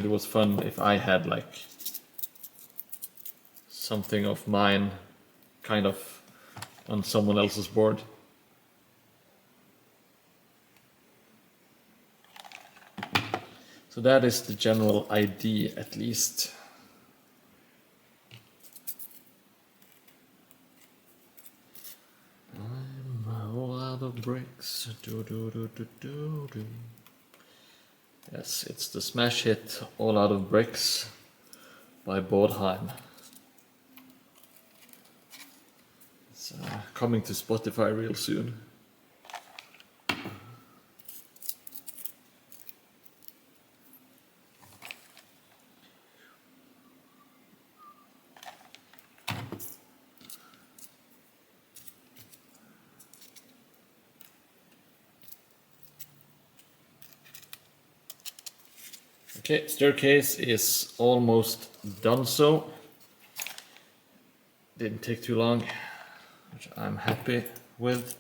was fun if I had like something of mine kind of on someone else's board. So that is the general idea, at least. I'm a whole lot of bricks. Yes, it's the smash hit All Out of Bricks by Mordheim. It's coming to Spotify real soon. Okay, staircase is almost done so. Didn't take too long, which I'm happy with.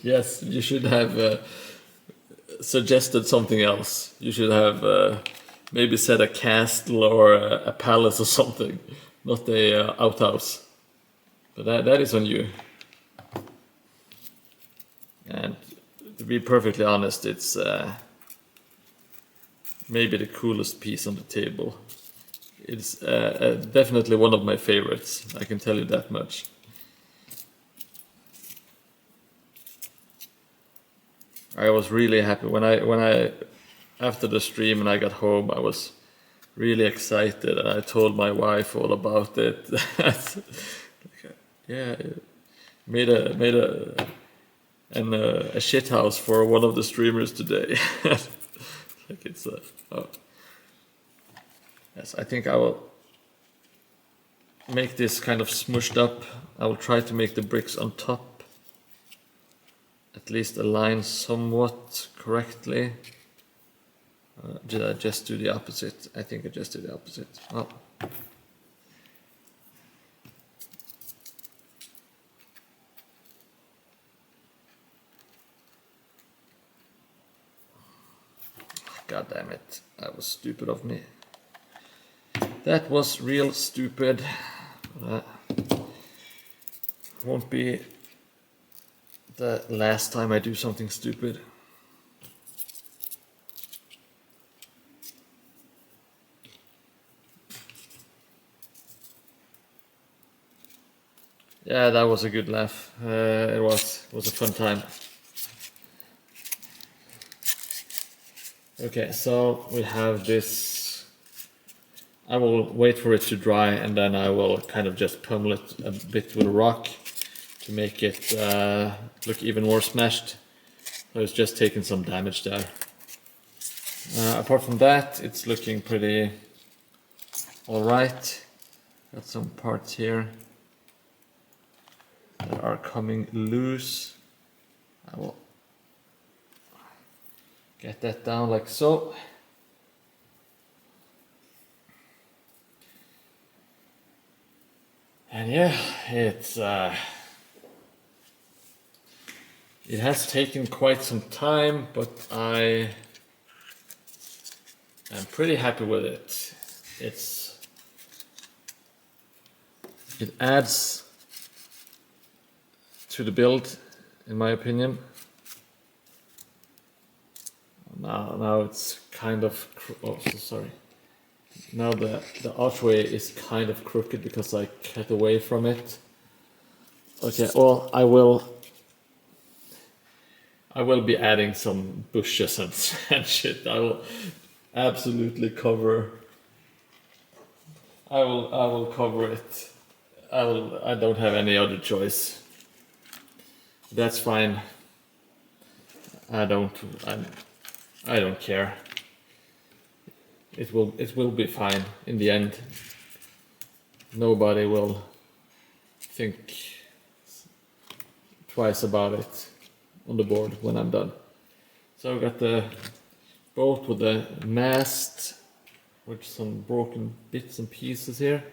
Yes, you should have suggested something else. You should have maybe said a castle or a palace or something, not a outhouse. But that is on you. And to be perfectly honest, it's maybe the coolest piece on the table. It's definitely one of my favorites. I can tell you that much. I was really happy when I after the stream and I got home. I was really excited, and I told my wife all about it. Yeah, made a shit house for one of the streamers today. Like it's oh. Yes, I think I will make this kind of smushed up. I will try to make the bricks on top at least align somewhat correctly. Did I just do the opposite? I think I just did the opposite. Oh. God damn it. That was stupid of me. That was real stupid. Won't be the last time I do something stupid. Yeah, that was a good laugh. It was a fun time. Okay, so we have this. I will wait for it to dry, and then I will kind of just pummel it a bit with a rock to make it look even more smashed. I was just taking some damage there. Apart from that, it's looking pretty alright. Got some parts here that are coming loose. I will get that down like so. And yeah, it has taken quite some time, but I am pretty happy with it. It adds to the build, in my opinion. Now it's kind of sorry. Now the archway is kind of crooked because I cut away from it. Okay, well I will be adding some bushes and shit. I will absolutely cover. I will cover it. I don't have any other choice. That's fine. I don't care. It will be fine in the end. Nobody will think twice about it on the board when I'm done. So I got the boat with the mast with some broken bits and pieces here.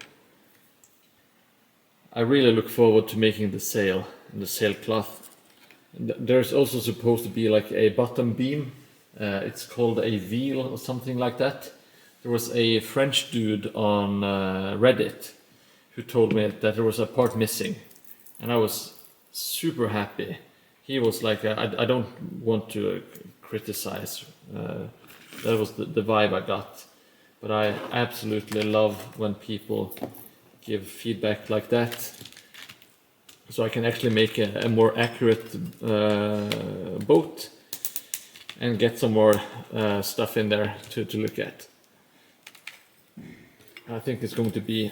I really look forward to making the sail and the sailcloth. There's also supposed to be like a bottom beam. It's called a wheel or something like that. There was a French dude on Reddit who told me that there was a part missing, and I was super happy. He was like, I don't want to criticize. That was the vibe I got. But I absolutely love when people give feedback like that, so I can actually make a more accurate boat and get some more stuff in there to look at. I think it's going to be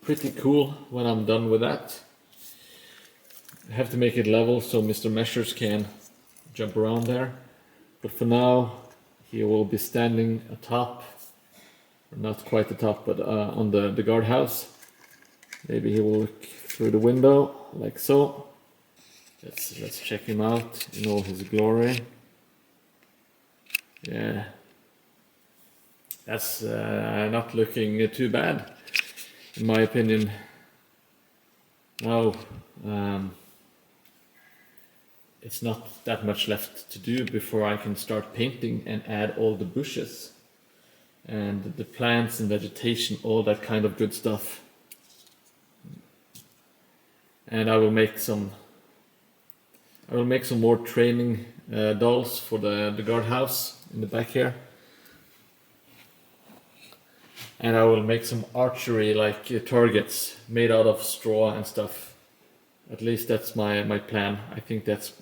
pretty cool when I'm done with that. I have to make it level so Mr. Measures can jump around there. But for now, he will be standing atop, or not quite atop, but on the guardhouse. Maybe he will look through the window, like so. Let's check him out in all his glory. Yeah. That's not looking too bad, in my opinion. Now, it's not that much left to do before I can start painting and add all the bushes and the plants and vegetation, all that kind of good stuff. And I will make some more training dolls for the guardhouse in the back here. And I will make some archery like targets made out of straw and stuff. At least that's my plan. I think that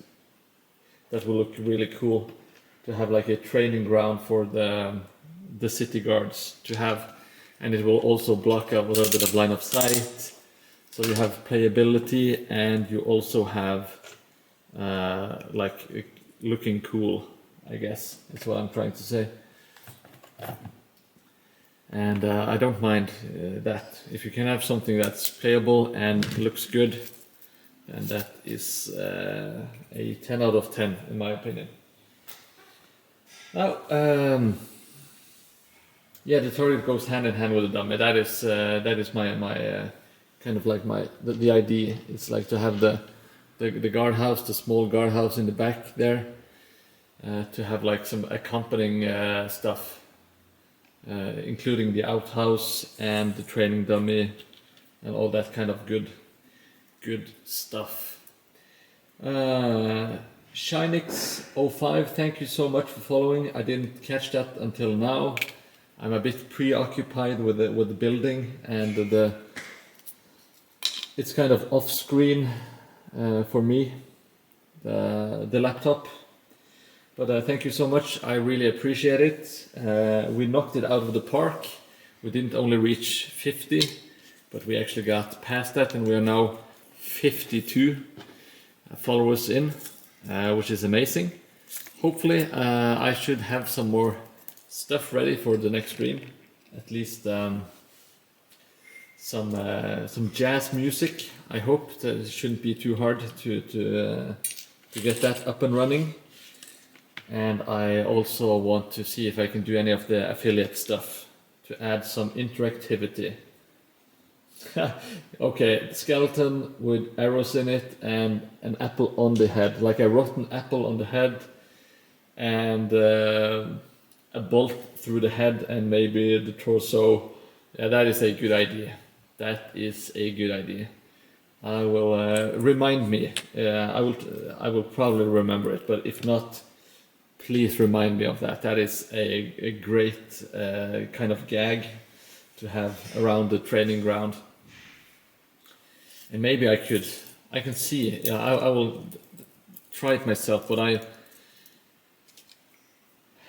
will look really cool to have like a training ground for the city guards to have, and it will also block up a little bit of line of sight, so you have playability and you also have like looking cool, I guess that's what I'm trying to say. And I don't mind that. If you can have something that's playable and looks good, and that is a 10 out of 10 in my opinion. Now, yeah, the target goes hand in hand with the dummy. That is my kind of like the idea. It's like to have the guardhouse, the small guardhouse in the back there, to have like some accompanying stuff, including the outhouse and the training dummy and all that kind of good stuff. Shinix05, thank you so much for following. I didn't catch that until now. I'm a bit preoccupied with the building, and it's kind of off screen for me, the laptop. But thank you so much, I really appreciate it. We knocked it out of the park. We didn't only reach 50, but we actually got past that, and we are now 52 followers in, which is amazing. Hopefully I should have some more stuff ready for the next stream, at least some jazz music. I hope that it shouldn't be too hard to get that up and running. And I also want to see if I can do any of the affiliate stuff to add some interactivity. Okay, skeleton with arrows in it and an apple on the head, like a rotten apple on the head, and a bolt through the head and maybe the torso. Yeah, that is a good idea. That is a good idea. I will remind me. I will probably remember it, but if not, please remind me of that. That is a great kind of gag to have around the training ground. And maybe I can see. Yeah, I will try it myself, but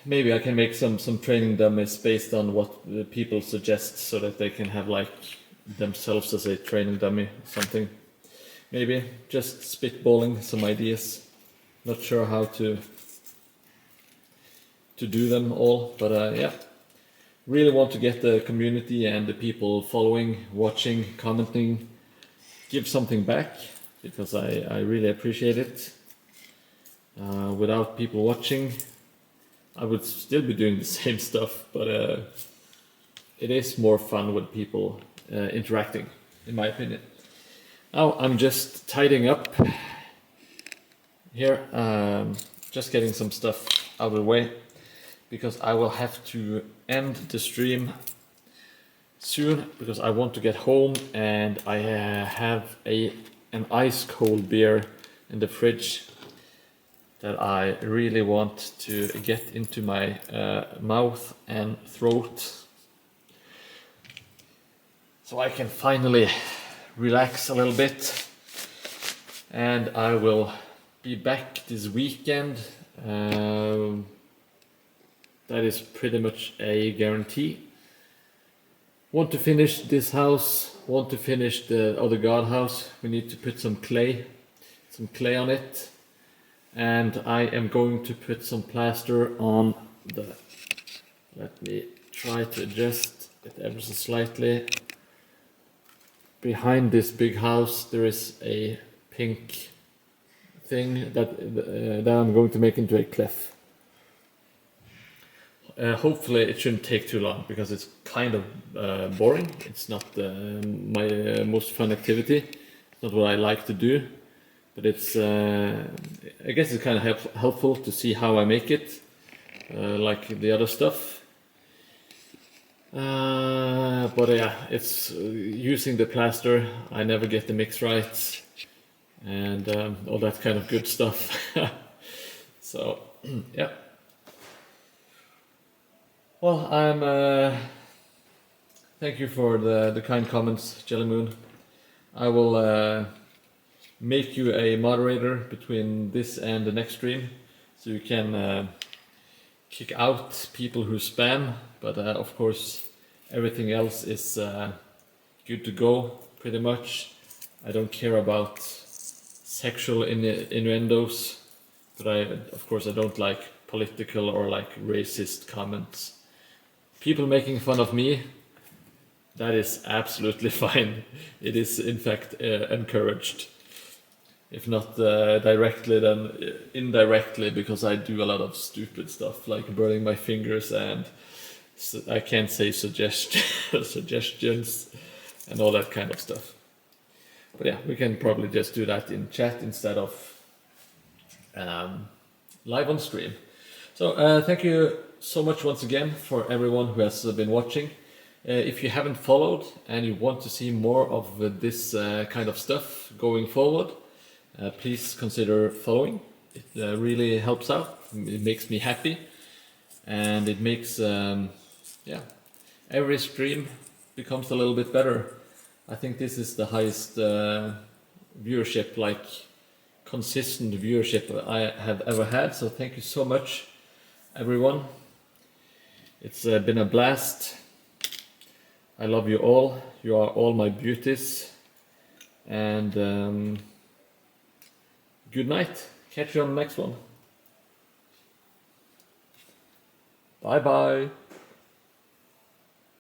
maybe I can make some training dummies based on what the people suggest, so that they can have like themselves as a training dummy or something. Maybe just spitballing some ideas. Not sure how to do them all, but yeah, really want to get the community and the people following, watching, commenting, give something back, because I really appreciate it. Without people watching, I would still be doing the same stuff, but it is more fun with people interacting, in my opinion. Now I'm just tidying up here, just getting some stuff out of the way, because I will have to end the stream soon, because I want to get home, and I have an ice cold beer in the fridge that I really want to get into my mouth and throat. so I can finally relax a little bit, and I will be back this weekend. That is pretty much a guarantee. Want to finish this house, want to finish the other guardhouse. We need to put some clay on it, and I am going to put some plaster on the, let me try to adjust it ever so slightly. Behind this big house there is a pink thing that I'm going to make into a cliff. Hopefully it shouldn't take too long, because it's kind of boring. It's not my most fun activity. It's not what I like to do, but it's I guess it's kind of helpful to see how I make it, like the other stuff. But yeah, it's using the plaster. I never get the mix right, and all that kind of good stuff. So yeah. Well, thank you for the kind comments, Jelly Moon. I will make you a moderator between this and the next stream, so you can kick out people who spam. But of course, everything else is good to go, pretty much. I don't care about sexual innuendos, but of course I don't like political or like racist comments. People making fun of me, that is absolutely fine. It is in fact encouraged. If not directly, then indirectly, because I do a lot of stupid stuff like burning my fingers, and I can't say suggestions and all that kind of stuff. But yeah, we can probably just do that in chat instead of live on stream. So thank you so much once again for everyone who has been watching. If you haven't followed and you want to see more of this kind of stuff going forward, please consider following. It really helps out. It makes me happy, and it makes every stream becomes a little bit better. I think this is the highest viewership, like consistent viewership I have ever had. So thank you so much, everyone. It's been a blast. I love you all. You are all my beauties. And good night. Catch you on the next one. Bye bye.